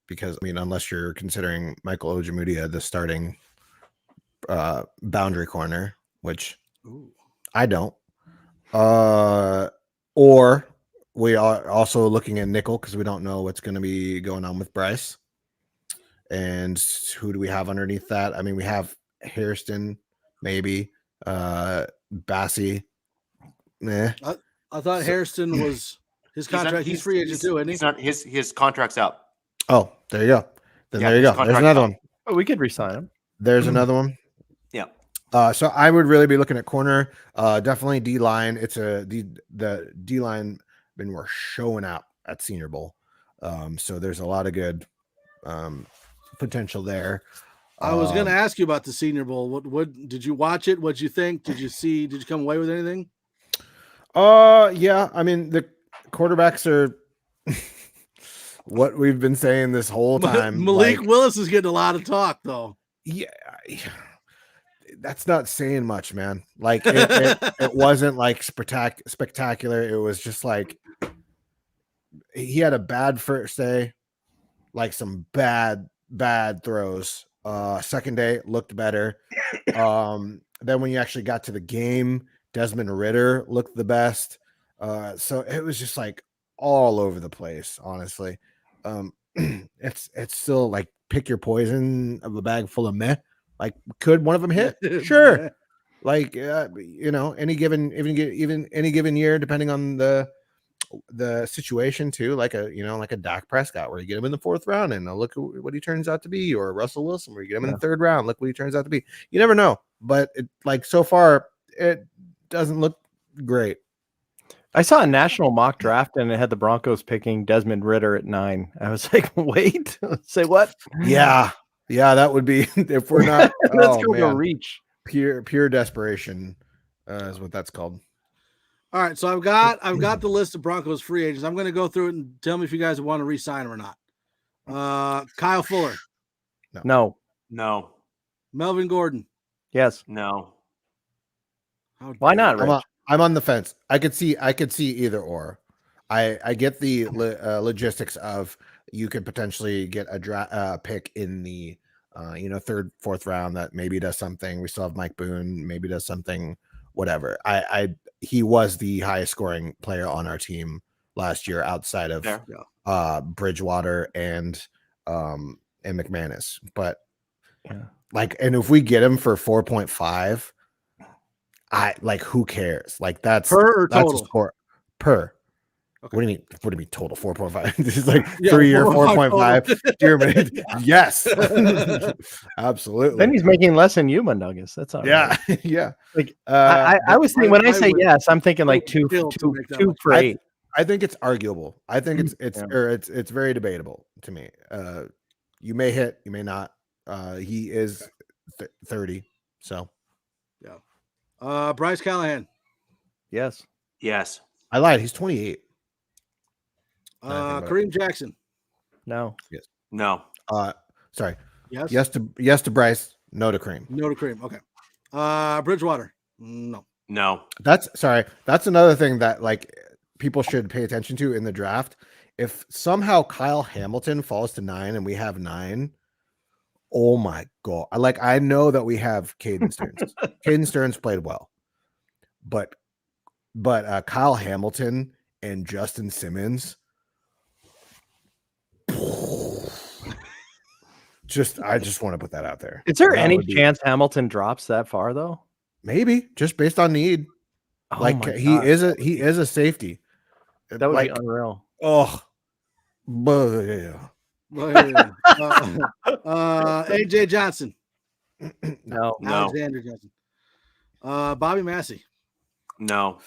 Because unless you're considering Michael Ojemudia the starting boundary corner, which I don't. Or we are also looking at nickel because we don't know what's going to be going on with Bryce. And who do we have underneath that? I mean, we have Hairston, maybe. Bassey. I thought Hairston was his contract. He's free agent too, isn't he? He's not. His contract's out. Oh, there you go. There you go. There's another one. Oh, we could re-sign him. There's another one. Yeah. So I would really be looking at corner. Definitely D line. It's the D line been more showing out at Senior Bowl. So there's a lot of good potential there. I was going to ask you about the Senior Bowl. What did you watch it? What'd you think? Did you see? Did you come away with anything? Yeah. I mean, the quarterbacks are what we've been saying this whole time. Malik Willis is getting a lot of talk, though. Yeah, that's not saying much, man. Like it wasn't like spectacular. It was just like he had a bad first day, like some bad throws. Second day looked better. Then when you actually got to the game, Desmond Ridder looked the best. So it was just like all over the place, honestly. It's still like pick your poison of a bag full of meh. Like, could one of them hit? Sure. Like, any given year, depending on the situation too, like a Dak Prescott, where you get him in the 4th round and look at what he turns out to be, or Russell Wilson, where you get him in the 3rd round, look what he turns out to be. You never know, but so far it doesn't look great. I saw a national mock draft and it had the Broncos picking Desmond Ridder at 9. I was like, wait, say what? Yeah, that would be if we're not. Let's go to reach. Pure desperation is what that's called. All right, so I've got the list of Broncos free agents. I'm going to go through it and tell me if you guys want to re-sign him or not. Kyle Fuller. No. Melvin Gordon. Yes. No. Why not, Rich? I'm on the fence. I could see either or. I get the logistics of you could potentially get a pick in the 3rd, 4th round that maybe does something. We still have Mike Boone, maybe does something, whatever. He was the highest scoring player on our team last year outside of Bridgewater and McManus. But and if we get him for 4.5, who cares? Like that's per or that's total? A score per. Okay. What do you mean total 4.5? This is like 3 year 4.5. Dear man, yes. Absolutely. Then he's making less than you, Mundungus. That's all right. Yeah. Like I was thinking when I say yes, I'm thinking like two for 8. I think it's arguable. I think it's very debatable to me. You may hit, you may not. He is 30, so Bryce Callahan. Yes. I lied. He's 28. Kareem Jackson. No. Yes. No. Sorry. Yes. Yes to Bryce. No to Kareem. Okay. Bridgewater. No. That's another thing that people should pay attention to in the draft. If somehow Kyle Hamilton falls to 9 and we have 9, oh my God. I know that we have Caden Stearns. Caden Stearns played well. But Kyle Hamilton and Justin Simmons, I just want to put that out there. Is there any chance Hamilton drops that far though? Maybe just based on need. He is a safety. That would be unreal. Oh, but yeah. AJ Johnson. No. Alexander Johnson. Bobby Massey. No.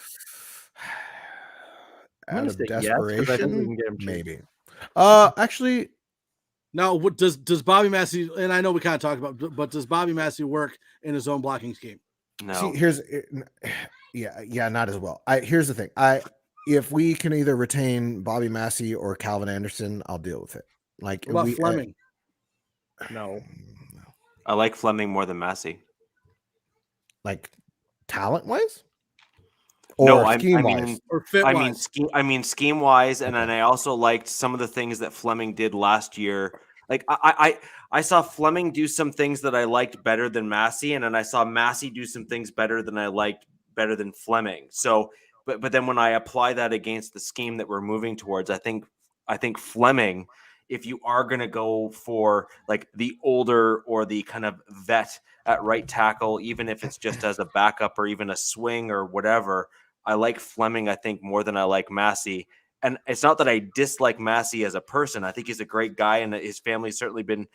Out of desperation, maybe. Actually, no. What does Bobby Massey? And I know we kind of talked about, but does Bobby Massey work in his own blocking scheme? No. See, not as well. Here's the thing. If we can either retain Bobby Massey or Calvin Anderson, I'll deal with it. What about Fleming? No. I like Fleming more than Massey. Like talent-wise? No, Or I scheme-wise? mean, Or fit-wise? I mean scheme-wise, and then I also liked some of the things that Fleming did last year. Like I saw Fleming do some things that I liked better than Massey, and then I saw Massey do some things better than Fleming. So, but then when I apply that against the scheme that we're moving towards, I think Fleming, if you are going to go for like the older or the kind of vet at right tackle, even if it's just as a backup or even a swing or whatever, I like Fleming, I think, more than I like Massey. And it's not that I dislike Massey as a person. I think he's a great guy, and his family's certainly been,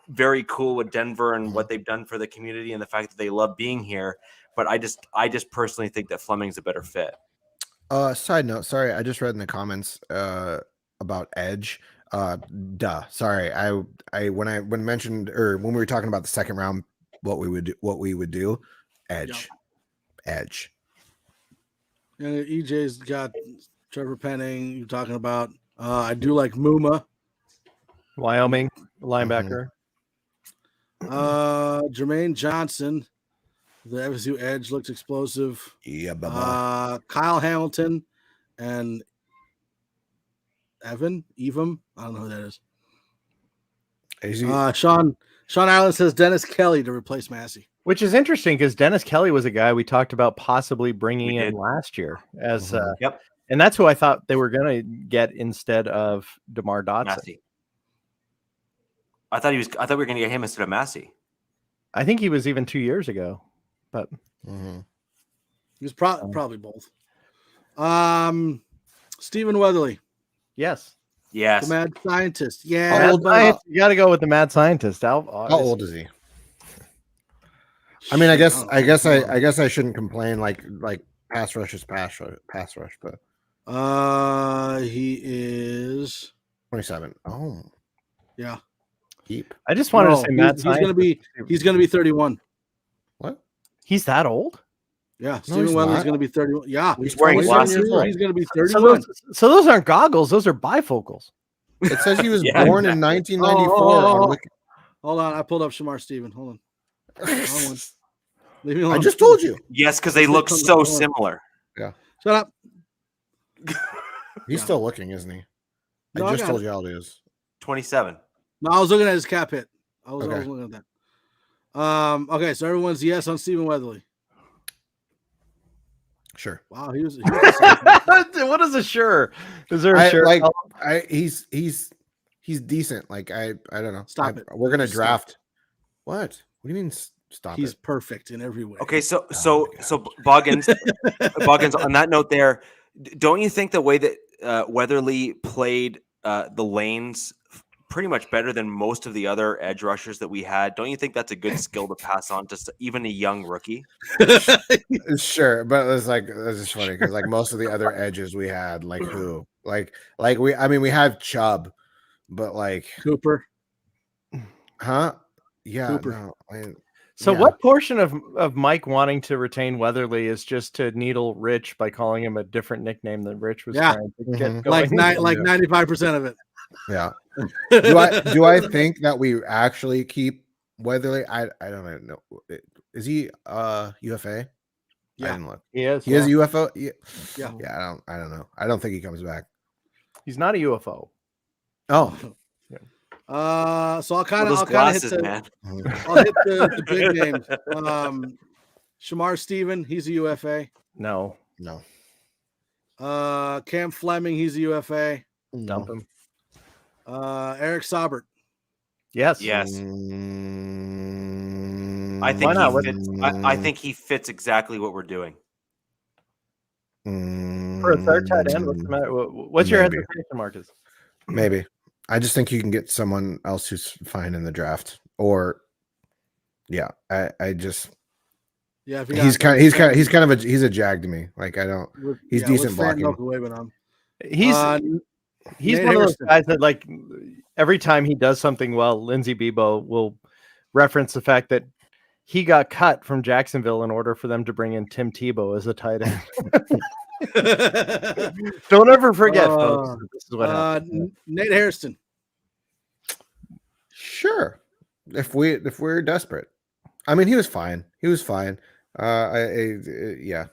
very cool with Denver and what they've done for the community and the fact that they love being here. But I just personally think that Fleming's a better fit. Side note, sorry, I just read in the comments about edge. Sorry, when mentioned or when we were talking about the second round, what we would do, edge. And EJ's got Trevor Penning. You're talking about. I do like Muma, Wyoming linebacker. Jermaine Johnson, the FSU edge, looks explosive. Yeah, Kyle Hamilton and Evam. I don't know who that is. Sean Allen says Dennis Kelly to replace Massey. Which is interesting because Dennis Kelly was a guy we talked about possibly bringing in last year as Yep. And that's who I thought they were going to get instead of DeMar Dotson. Massey. I thought we were going to get him instead of Massey. I think he was even 2 years ago, but he was probably both. Stephen Weatherly. Yes. The mad scientist. Yeah. Mad scientist. You got to go with the mad scientist. How old is he? I mean, I guess I shouldn't complain. Like pass rush is pass rush, but he is 27. Oh, yeah. Keep. I just wanted to say mad scientist. He's gonna be 31. What? He's that old? Yeah, Stephen Weatherly's gonna be 31. Yeah, he's wearing glasses. He's gonna be 31. So those aren't goggles; those are bifocals. It says he was born in 1994. Hold on, I pulled up Shamar Stephen. Hold on. Leave me alone. I just told you. Yes, because they look so similar. Yeah. Shut up. He's still looking, isn't he? No, I just told you how it is. 27. No, I was looking at his cap hit. I was Okay. looking at that. Okay, so everyone's yes on Stephen Weatherly. Sure. Wow, he was What is a sure? Is there a sure? He's decent. Like I don't know. Stop it. We're gonna draft. What? What do you mean? Stop He's it. perfect in every way. Okay, so Boggins, on that note there, don't you think the way that Weatherly played the lanes pretty much better than most of the other edge rushers that we had? Don't you think that's a good skill to pass on to even a young rookie? Sure, but it's just funny because like most of the other edges we had, like who, like we have Chubb, but like Cooper, huh? Yeah. Cooper. No, So what portion of Mike wanting to retain Weatherly is just to needle Rich by calling him a different nickname than Rich was trying to get going? Like 95% of it. Yeah. Do I think that we actually keep Weatherly? I don't even know. Is he UFA? Yeah. I didn't look. He is. He is a UFO? Yeah. Yeah, I don't know. I don't think he comes back. He's not a UFO. Oh. So I'll kind of hit the big names. Shamar Stephen, he's a UFA. No. Cam Fleming, he's a UFA. Dump him. Eric Saubert. Yes. I think he fits exactly what we're doing. For a third tight end, what's the matter? What's your hesitation, Marcus? Maybe. I just think you can get someone else who's fine in the draft. Or he's a jag to me. Like he's decent blocking. He's one of those guys that like every time he does something well, Lindsey Bebo will reference the fact that he got cut from Jacksonville in order for them to bring in Tim Tebow as a tight end. Don't ever forget, folks. This is what happened. Nate Hairston. Sure. If we're desperate. I mean, he was fine. He was fine. Yeah.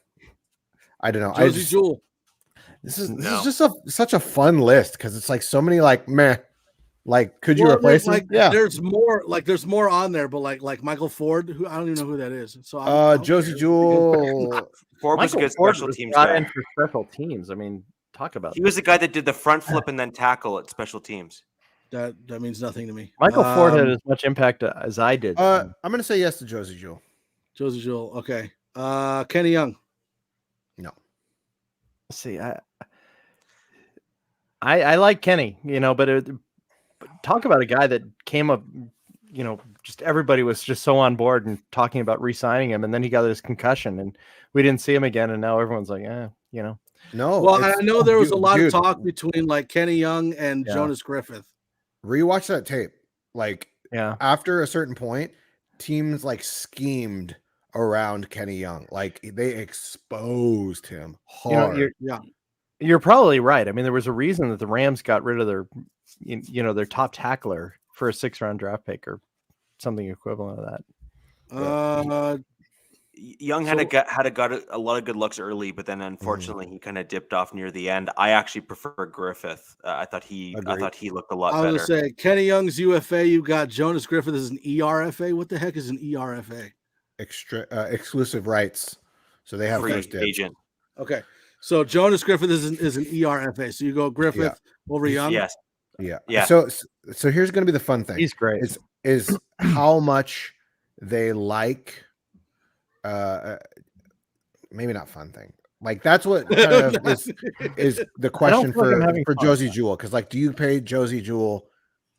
I don't know. Josie Jewell. This is just such a fun list because it's like so many like meh. Like, could you replace him? Like, yeah. There's more on there, but like Michael Ford, who I don't even know who that is. So Josie Jewell. Ford was a good special teams guy. In for special teams. I mean, talk about. He was the guy that did the front flip and then tackle at special teams. That means nothing to me. Michael Ford had as much impact as I did. I'm gonna say yes to Josie Jewell. Josie Jewell. Okay. Kenny Young. No. Let's see, I like Kenny, but talk about a guy that came up, just everybody was just so on board and talking about re-signing him, and then he got his concussion, and we didn't see him again, and now everyone's like, No. Well, I know there was a lot of talk between like Kenny Young and Jonas Griffith. Rewatch that tape. Like, yeah, after a certain point, teams like schemed around Kenny Young. Like, they exposed him hard. You're probably right. I mean, there was a reason that the Rams got rid of their top tackler for a 6th-round draft pick or something equivalent of that. Young had got a lot of good looks early, but then unfortunately he kind of dipped off near the end. I actually prefer Griffith. I thought he looked a lot better. I was gonna say Kenny Young's UFA. You got Jonas Griffith as an ERFA. What the heck is an ERFA? Exclusive rights. So they have free agent. Okay, so Jonas Griffith is an ERFA. So you go Griffith over Young. Yes. Yeah. So here's going to be the fun thing. He's great. Is how much they like. Maybe not fun thing. Like, that's what kind of is the question for Josie Jewell. Because like, do you pay Josie Jewell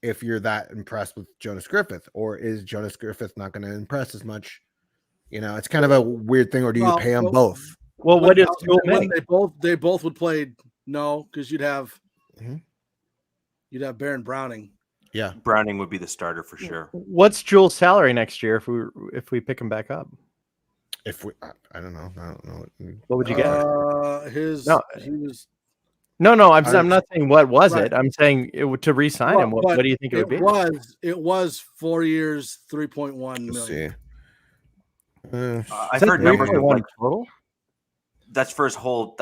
if you're that impressed with Jonas Griffith, or is Jonas Griffith not going to impress as much? It's kind of a weird thing. Or do you pay them both? Well, what if they both would play? No, because you'd have Baron Browning. Yeah, Browning would be the starter for sure. What's Jewell's salary next year if we pick him back up? I don't know. What would you get? I'm not saying what was it. I'm saying to re-sign him. What do you think it would be? It was 4 years, 3.1 million. I've heard numbers like total. That's for his whole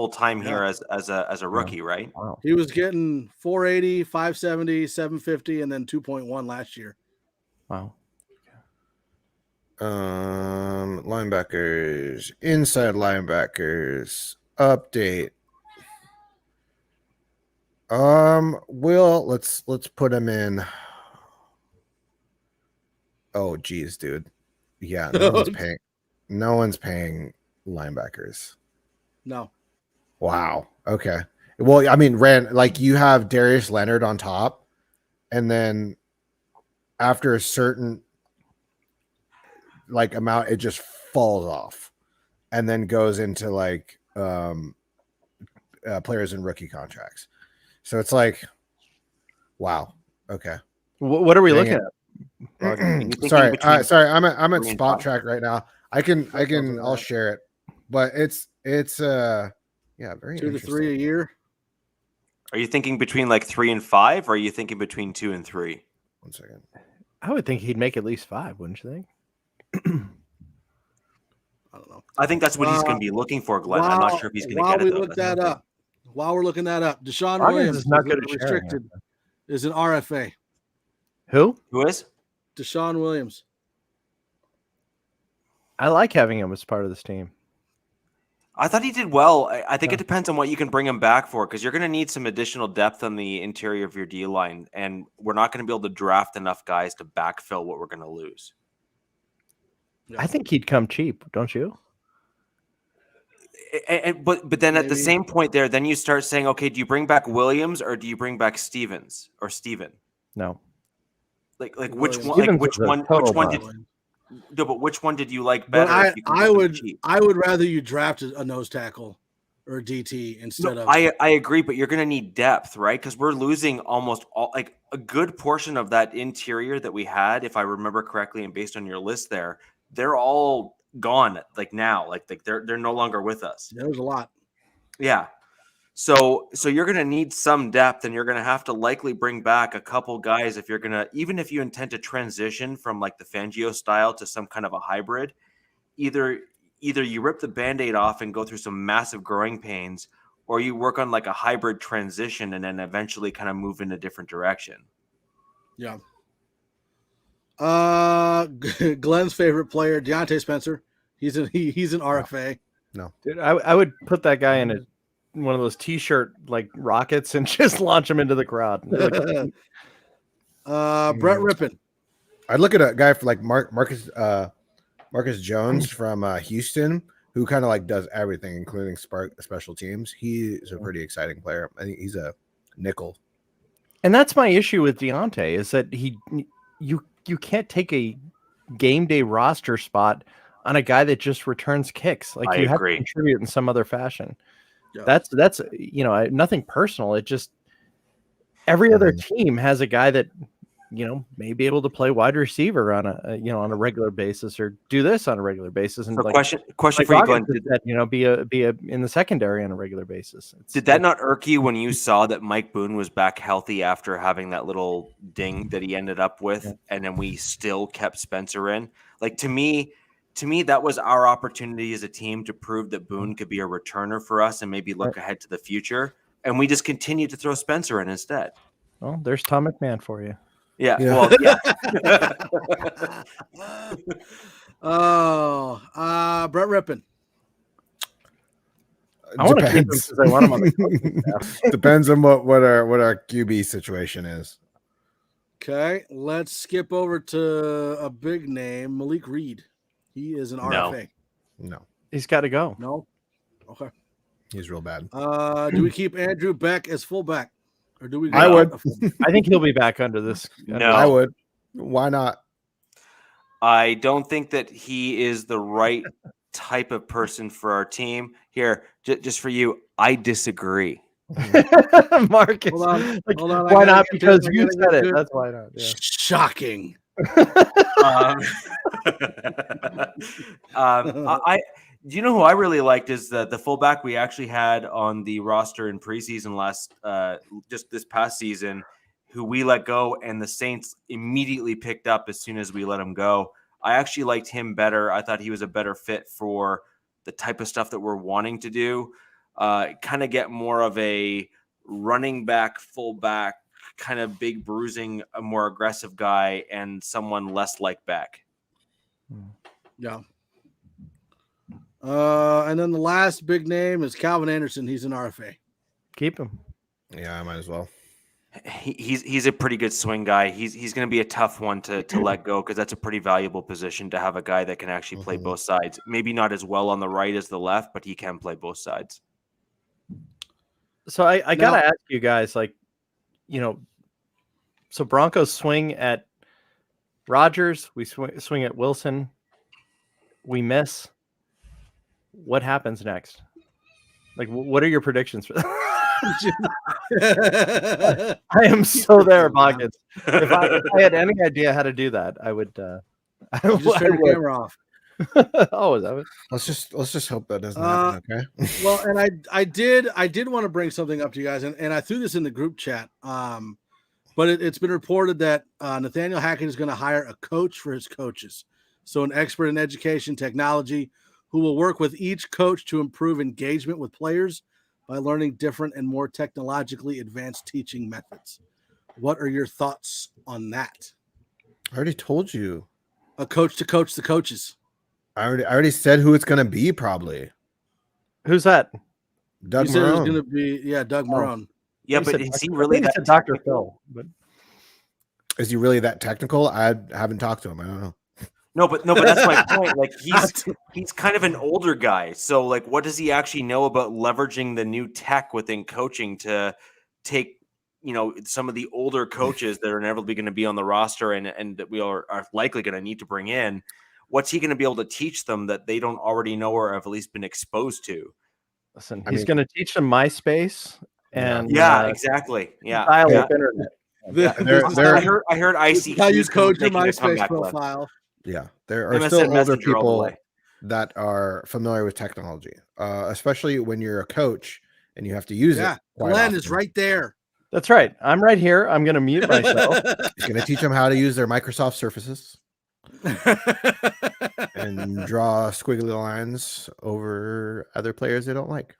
time here as a rookie, right? Wow. He was getting 480, 570, 750, and then 2.1 last year. Wow. Linebackers, inside linebackers, update. Let's put him in. Oh, geez, dude. Yeah, no one's paying linebackers. No. Wow. Okay. Well, I mean, you have Darius Leonard on top, and then after a certain amount, it just falls off, and then goes into players in rookie contracts. So it's like, wow. Okay. What are we looking at? Sorry. I'm at Spot Track right now. I'll share it, but it's very 2 to 3 a year. Are you thinking between 3 and 5, or are you thinking between 2 and 3? 1 second. I would think he'd make at least 5, wouldn't you think? I don't know. I think that's what he's going to be looking for, Glenn. I'm not sure if he's going to get it. While we're looking that up, Deshaun Williams is not good at restricted. Is an RFA. Who is? Deshaun Williams. I like having him as part of this team. I thought he did well. I think it depends on what you can bring him back for, because you're going to need some additional depth on the interior of your D line, and we're not going to be able to draft enough guys to backfill what we're going to lose. I think he'd come cheap, don't you? But then at the same point there, then you start saying, okay, do you bring back Williams or do you bring back Stevens or Steven? No. Which one did you like better? I would rather you draft a nose tackle or a DT instead of. I agree, but you're going to need depth, right? Because we're losing almost all, a good portion of that interior that we had, if I remember correctly, and based on your list there, they're all gone. Now, they're no longer with us. There was a lot. Yeah. So you're going to need some depth, and you're going to have to likely bring back a couple guys if you're going to, even if you intend to transition from like the Fangio style to some kind of a hybrid, either you rip the Band-Aid off and go through some massive growing pains, or you work on like a hybrid transition and then eventually kind of move in a different direction. Yeah. Glenn's favorite player, Deontay Spencer. He's an RFA. No. Dude, I would put that guy in one of those T-shirt like rockets and just launch him into the crowd. Brett Rippon. I'd look at a guy for like Marcus Jones from Houston, who kind of like does everything, including special teams. He's a pretty exciting player. I think he's a nickel. And that's my issue with Deontay is that you can't take a game day roster spot on a guy that just returns kicks. Like you have to contribute in some other fashion. Yeah. That's nothing personal. It just every other team has a guy that may be able to play wide receiver on a regular basis or do this on a regular basis. And so question for you, Glenn, be a in the secondary on a regular basis. Did that not irk you when you saw that Mike Boone was back healthy after having that little ding that he ended up with, and then we still kept Spencer in? Like to me, that was our opportunity as a team to prove that Boone could be a returner for us and maybe look ahead to the future. And we just continued to throw Spencer in instead. Well, there's Tom McMahon for you. Yeah. Well, yeah. Brett Rippon. I want to keep him because I want him on the staff. Depends on what our QB situation is. Okay, let's skip over to a big name, Malik Reed. He is an RFA. No. He's got to go. No. Okay. He's real bad. Do we keep Andrew Beck as fullback? Or do we? I would. I think he'll be back under this. No, I would. Why not? I don't think that he is the right type of person for our team. Here, just for you, I disagree. Marcus, hold on. Why not? Because you said it. That's why not. Yeah. Shocking. You know who I really liked is the fullback we actually had on the roster in preseason just this past season, who we let go, and the Saints immediately picked up as soon as we let him go. I actually liked him better. I thought he was a better fit for the type of stuff that we're wanting to do. Kind of get more of a running back, fullback, kind of big bruising, a more aggressive guy, and someone less like Beck. Yeah. And then the last big name is Calvin Anderson. He's an RFA. Keep him. Yeah, I might as well. He's a pretty good swing guy. He's going to be a tough one to let go because that's a pretty valuable position to have a guy that can actually play both sides. Maybe not as well on the right as the left, but he can play both sides. So I gotta ask you guys, so Broncos swing at Rodgers, we swing at Wilson, we miss. What happens next? Like, what are your predictions for that? I am so there, Boggins. If I had any idea how to do that, I would. Just turn the camera off. Oh, is that it? Let's just hope that doesn't happen. Okay. Well, and I did want to bring something up to you guys, and I threw this in the group chat. But it's been reported that Nathaniel Hackett is going to hire a coach for his coaches, so an expert in education technology who will work with each coach to improve engagement with players by learning different and more technologically advanced teaching methods. What are your thoughts on that? I already told you. A coach to coach the coaches. I already said who it's going to be. Probably. Who's that? Doug Marone. It was going to be Doug Marone. Yeah, but is he really that Dr. Phil? But is he really that technical? I haven't talked to him. I don't know. No, but that's my point. Like he's kind of an older guy. So like, what does he actually know about leveraging the new tech within coaching to take, some of the older coaches that are inevitably going to be on the roster and that we are likely going to need to bring in? What's he going to be able to teach them that they don't already know or have at least been exposed to? Listen, he's going to teach them MySpace and exactly. Yeah. Dial-up internet. I heard ICQ. How you code your MySpace profile. Yeah, there are still older people that are familiar with technology, especially when you're a coach and you have to use it. Glenn is right there. That's right. I'm right here. I'm going to mute myself. He's going to teach them how to use their Microsoft Surfaces and draw squiggly lines over other players they don't like.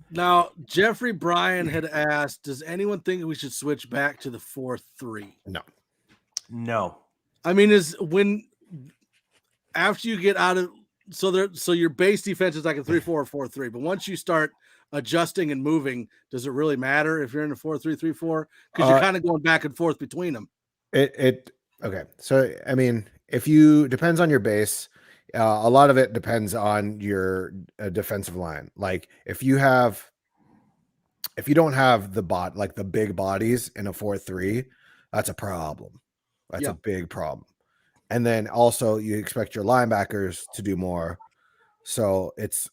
Now, Jeffrey Bryan had asked, does anyone think we should switch back to the 4-3? No. I mean, after you get out of so your base defense is like a 3-4 or 4-3, but once you start adjusting and moving, does it really matter if you're in a 4-3-3-4? Because you're kind of going back and forth between them. Okay. So I mean, depends on your base. A lot of it depends on your defensive line. Like if you don't have the big bodies in a 4-3, that's a problem. That's a big problem. And then also you expect your linebackers to do more. So it's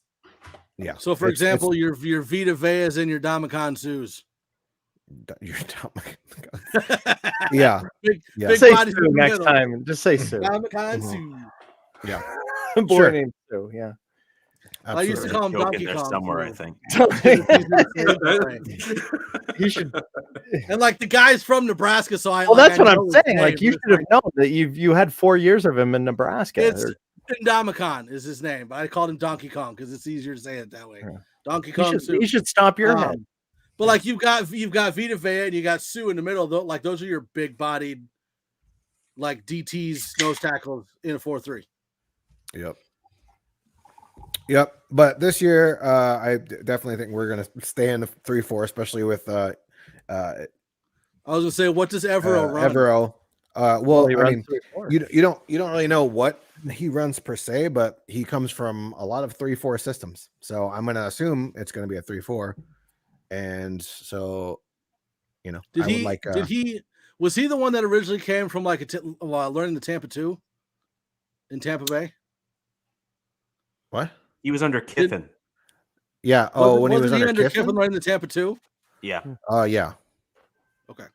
So for example, your Vita Veas and your Dominican Sues. Your Dominican. Yeah. Big say bodies Sue next time. Just say Sue. Dominican Sue. Yeah. Boy named Sue. Yeah. Absolutely. I used to call him Donkey Kong somewhere. I think he should. And like the guy's from Nebraska, so that's what I'm saying. Like you should have known that you had 4 years of him in Nebraska. It's Domicon is his name, but I called him Donkey Kong because it's easier to say it that way. Yeah. Donkey Kong. You should stomp your head. But like you've got Vita Vea and you got Sue in the middle. Like those are your big bodied, like DTs, nose tackles in a 4-3. Yep. But this year, I definitely think we're going to stay in the 3-4, especially with. I was going to say, what does Evero run? Evero. Well, I mean, you don't really know what he runs per se, but he comes from a lot of 3-4 systems. So I'm going to assume it's going to be a 3-4. And so, was he the one that originally came from like learning the Tampa 2 in Tampa Bay? What? He was under Kiffin. When he was under Kiffin learning the Tampa 2? Yeah. Yeah. Okay.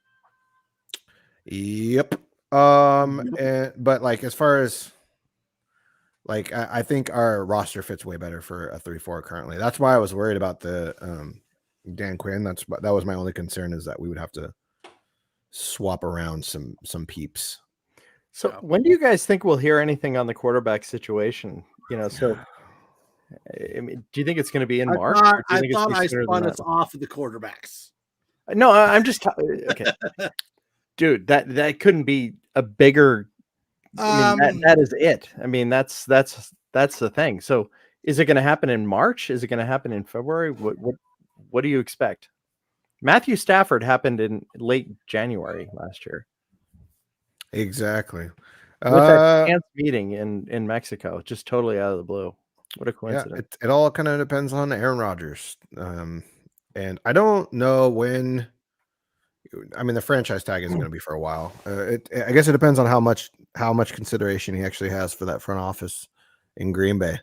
Yep. But like as far as like I think our roster fits way better for a 3-4 currently. That's why I was worried about the Dan Quinn. That was my only concern, is that we would have to swap around some peeps. So when do you guys think we'll hear anything on the quarterback situation? So I mean, do you think it's going to be in March? I thought I spun us off of the quarterbacks. No, I'm just okay, dude. That couldn't be a bigger. I mean, that is it. I mean, that's the thing. So, is it going to happen in March? Is it going to happen in February? What do you expect? Matthew Stafford happened in late January last year. Exactly. With that chance meeting in Mexico, just totally out of the blue. What a coincidence. Yeah, it all kind of depends on Aaron Rodgers. And I don't know when. I mean, the franchise tag isn't going to be for a while. I guess it depends on how much consideration he actually has for that front office in Green Bay.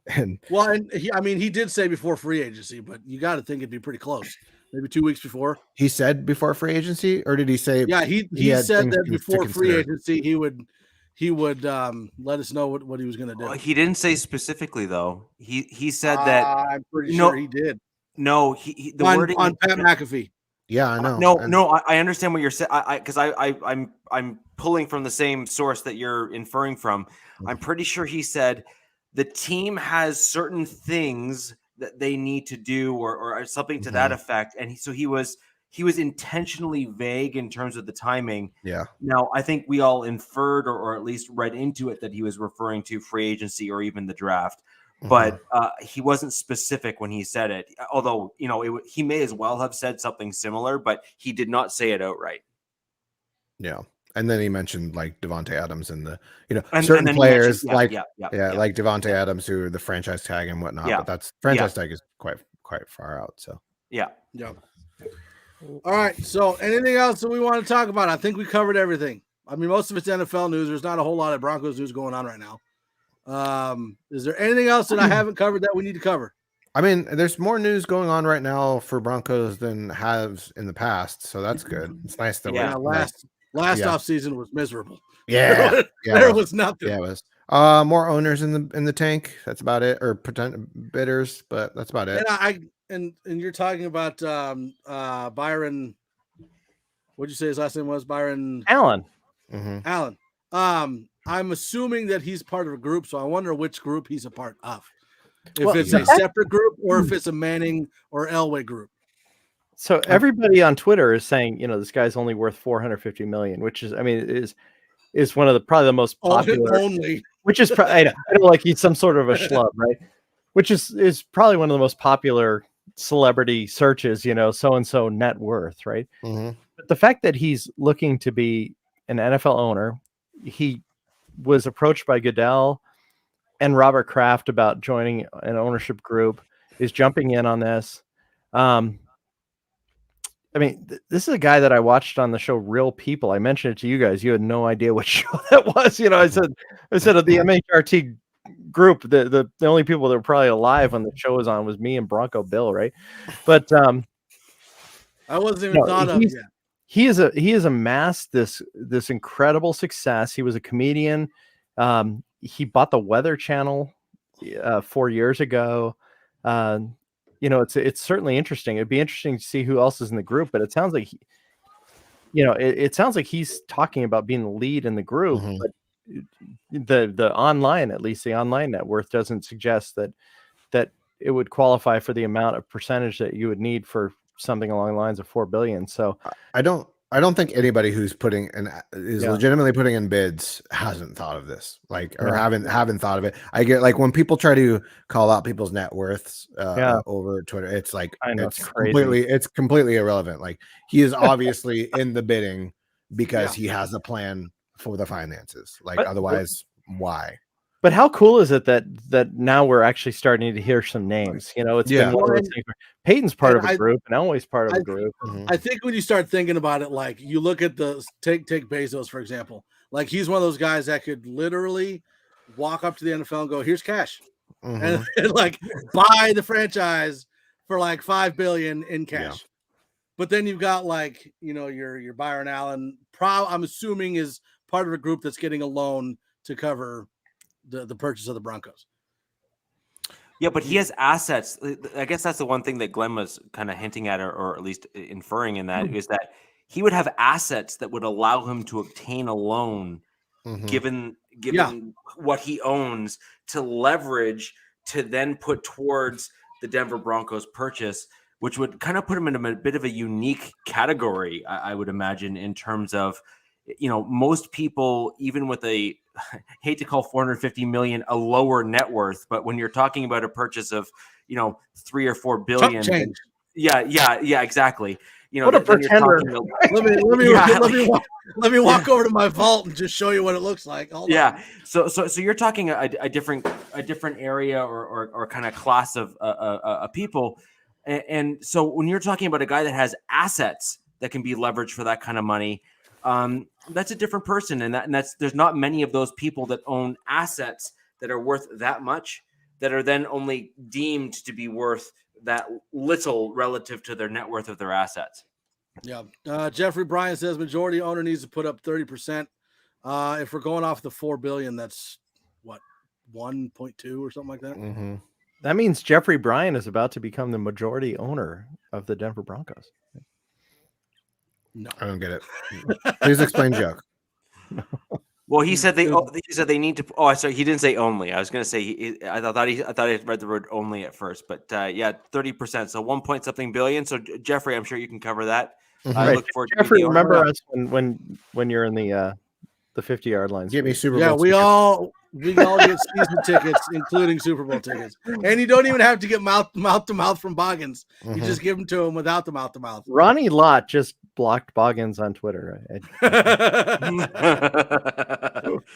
He did say before free agency, but you got to think it'd be pretty close. Maybe 2 weeks before. He said before free agency, or did he say? Yeah, he said that before free agency, he would let us know what he was going to do. He didn't say specifically though. He said that. I'm pretty sure he did. No, the wording on Pat McAfee. Yeah, I know. No, I understand what you're saying. Because I'm pulling from the same source that you're inferring from. I'm pretty sure he said the team has certain things that they need to do, or something to that effect, and so he was intentionally vague in terms of the timing. Yeah. Now I think we all inferred or at least read into it that he was referring to free agency or even the draft. But he wasn't specific when he said it, although, he may as well have said something similar, but he did not say it outright. Yeah. And then he mentioned like Devontae Adams and certain players like Devontae Adams, who are the franchise tag and whatnot. Yeah. But that's franchise tag is quite far out. So, yeah. All right. So anything else that we want to talk about? I think we covered everything. I mean, most of it's NFL news. There's not a whole lot of Broncos news going on right now. Is there anything else that I haven't covered that we need to cover? I mean, there's more news going on right now for Broncos than has in the past, so that's good. It's nice that last off season was miserable. Yeah, there was nothing. Yeah, it was. More owners in the tank. That's about it, or potential bidders, but that's about it. And and you're talking about Byron. What'd you say his last name was? Byron Allen. Mm-hmm. Allen. I'm assuming that he's part of a group, so I wonder which group he's a part of. If it's a separate group or if it's a Manning or Elway group. So everybody on Twitter is saying, this guy's only worth $450 million, which is, is one of the probably the most popular. Only. Which is, I don't like he's some sort of a schlub, right? Which is probably one of the most popular celebrity searches, so-and-so net worth, right? Mm-hmm. But the fact that he's looking to be an NFL owner, he was approached by Goodell and Robert Kraft about joining an ownership group, is jumping in on this. This is a guy that I watched on the show Real People. I mentioned it to you guys. You had no idea what show that was. I said of the MHRT group, the only people that were probably alive when the show was on was me and Bronco Bill, right? But I wasn't even thought of yet. He has amassed this incredible success. He was a comedian. He bought the Weather Channel 4 years ago. It's certainly interesting. It'd be interesting to see who else is in the group, but it sounds like it sounds like he's talking about being the lead in the group, Mm-hmm. but the online, at least the online net worth, doesn't suggest that it would qualify for the amount of percentage that you would need for something along the lines of $4 billion. So I don't think anybody who's legitimately putting in bids hasn't thought of this, or haven't thought of it. I get when people try to call out people's net worths over Twitter, it's it's completely irrelevant. He is obviously in the bidding because he has a plan for the finances. Otherwise, why? But how cool is it that now we're actually starting to hear some names? It's been one of those things. Peyton's part of a group, and Elway's part of a group. I think when you start thinking about it, you look at take Bezos, for example. He's one of those guys that could literally walk up to the NFL and go, "Here's cash," and buy the franchise for $5 billion in cash. Yeah. But then you've got your Byron Allen. I'm assuming is part of a group that's getting a loan to cover the purchase of the Broncos. Yeah, but he has assets. I guess that's the one thing that Glenn was kind of hinting at, or at least inferring in that, is that he would have assets that would allow him to obtain a loan, given what he owns, to leverage to then put towards the Denver Broncos purchase, which would kind of put him in a bit of a unique category, I would imagine, in terms of, most people, even with I hate to call 450 million a lower net worth, but when you're talking about a purchase of, 3 or 4 billion, yeah, exactly. What a pretender. Let me walk over to my vault and just show you what it looks like. Hold on. So you're talking a different area or kind of class of people. And so when you're talking about a guy that has assets that can be leveraged for that kind of money, that's a different person. And there's not many of those people that own assets that are worth that much, that are then only deemed to be worth that little relative to their net worth of their assets. Yeah. Jeffrey Bryan says majority owner needs to put up 30%. If we're going off the $4 billion, that's what, 1.2 or something like that. Mm-hmm. That means Jeffrey Bryan is about to become the majority owner of the Denver Broncos. No, I don't get it. Please explain, joke. Well, he said they need to. Oh, sorry, he didn't say only. I was going to say I thought he read the word only at first, but 30%, so 1 point something billion. So Jeffrey, I'm sure you can cover that. Mm-hmm. I look forward. Jeffrey, remember us when you're in the 50-yard lines. Give me Super Bowl. Yeah, we all get season tickets, including Super Bowl tickets, and you don't even have to get mouth to mouth from Boggins. You just give them to him without the mouth to mouth. Ronnie Lott just blocked Boggins on Twitter. All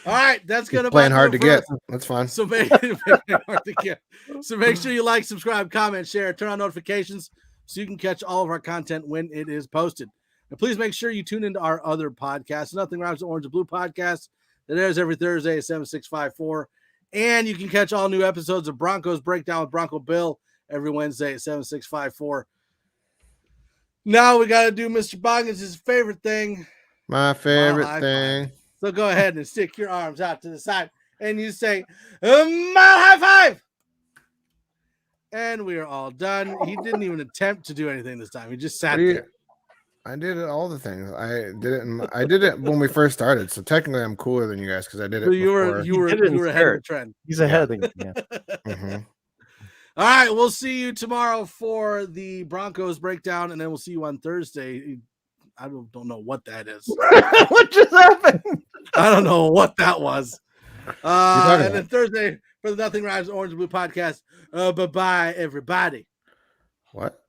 right, that's gonna playing hard to get. That's fine. So make sure you like, subscribe, comment, share, turn on notifications so you can catch all of our content when it is posted. And please make sure you tune into our other podcasts. Nothing Rhymes with Orange and Blue podcast that airs every Thursday at 7654. And you can catch all new episodes of Broncos Breakdown with Bronco Bill every Wednesday at 7654. Now we got to do Mr. Boggins' favorite thing. My favorite thing. So go ahead and stick your arms out to the side and you say, Mile High Five. And we are all done. He didn't even attempt to do anything this time. He just sat there. I did all the things. I did it when we first started. So technically, I'm cooler than you guys because I did it. So you were ahead of the trend. He's ahead. Yeah. Mm-hmm. All right, we'll see you tomorrow for the Broncos breakdown, and then we'll see you on Thursday. I don't know what that is. What just happened? I don't know what that was. And then Thursday for the Nothing Rhymes Orange and Blue podcast. Bye-bye, everybody. What?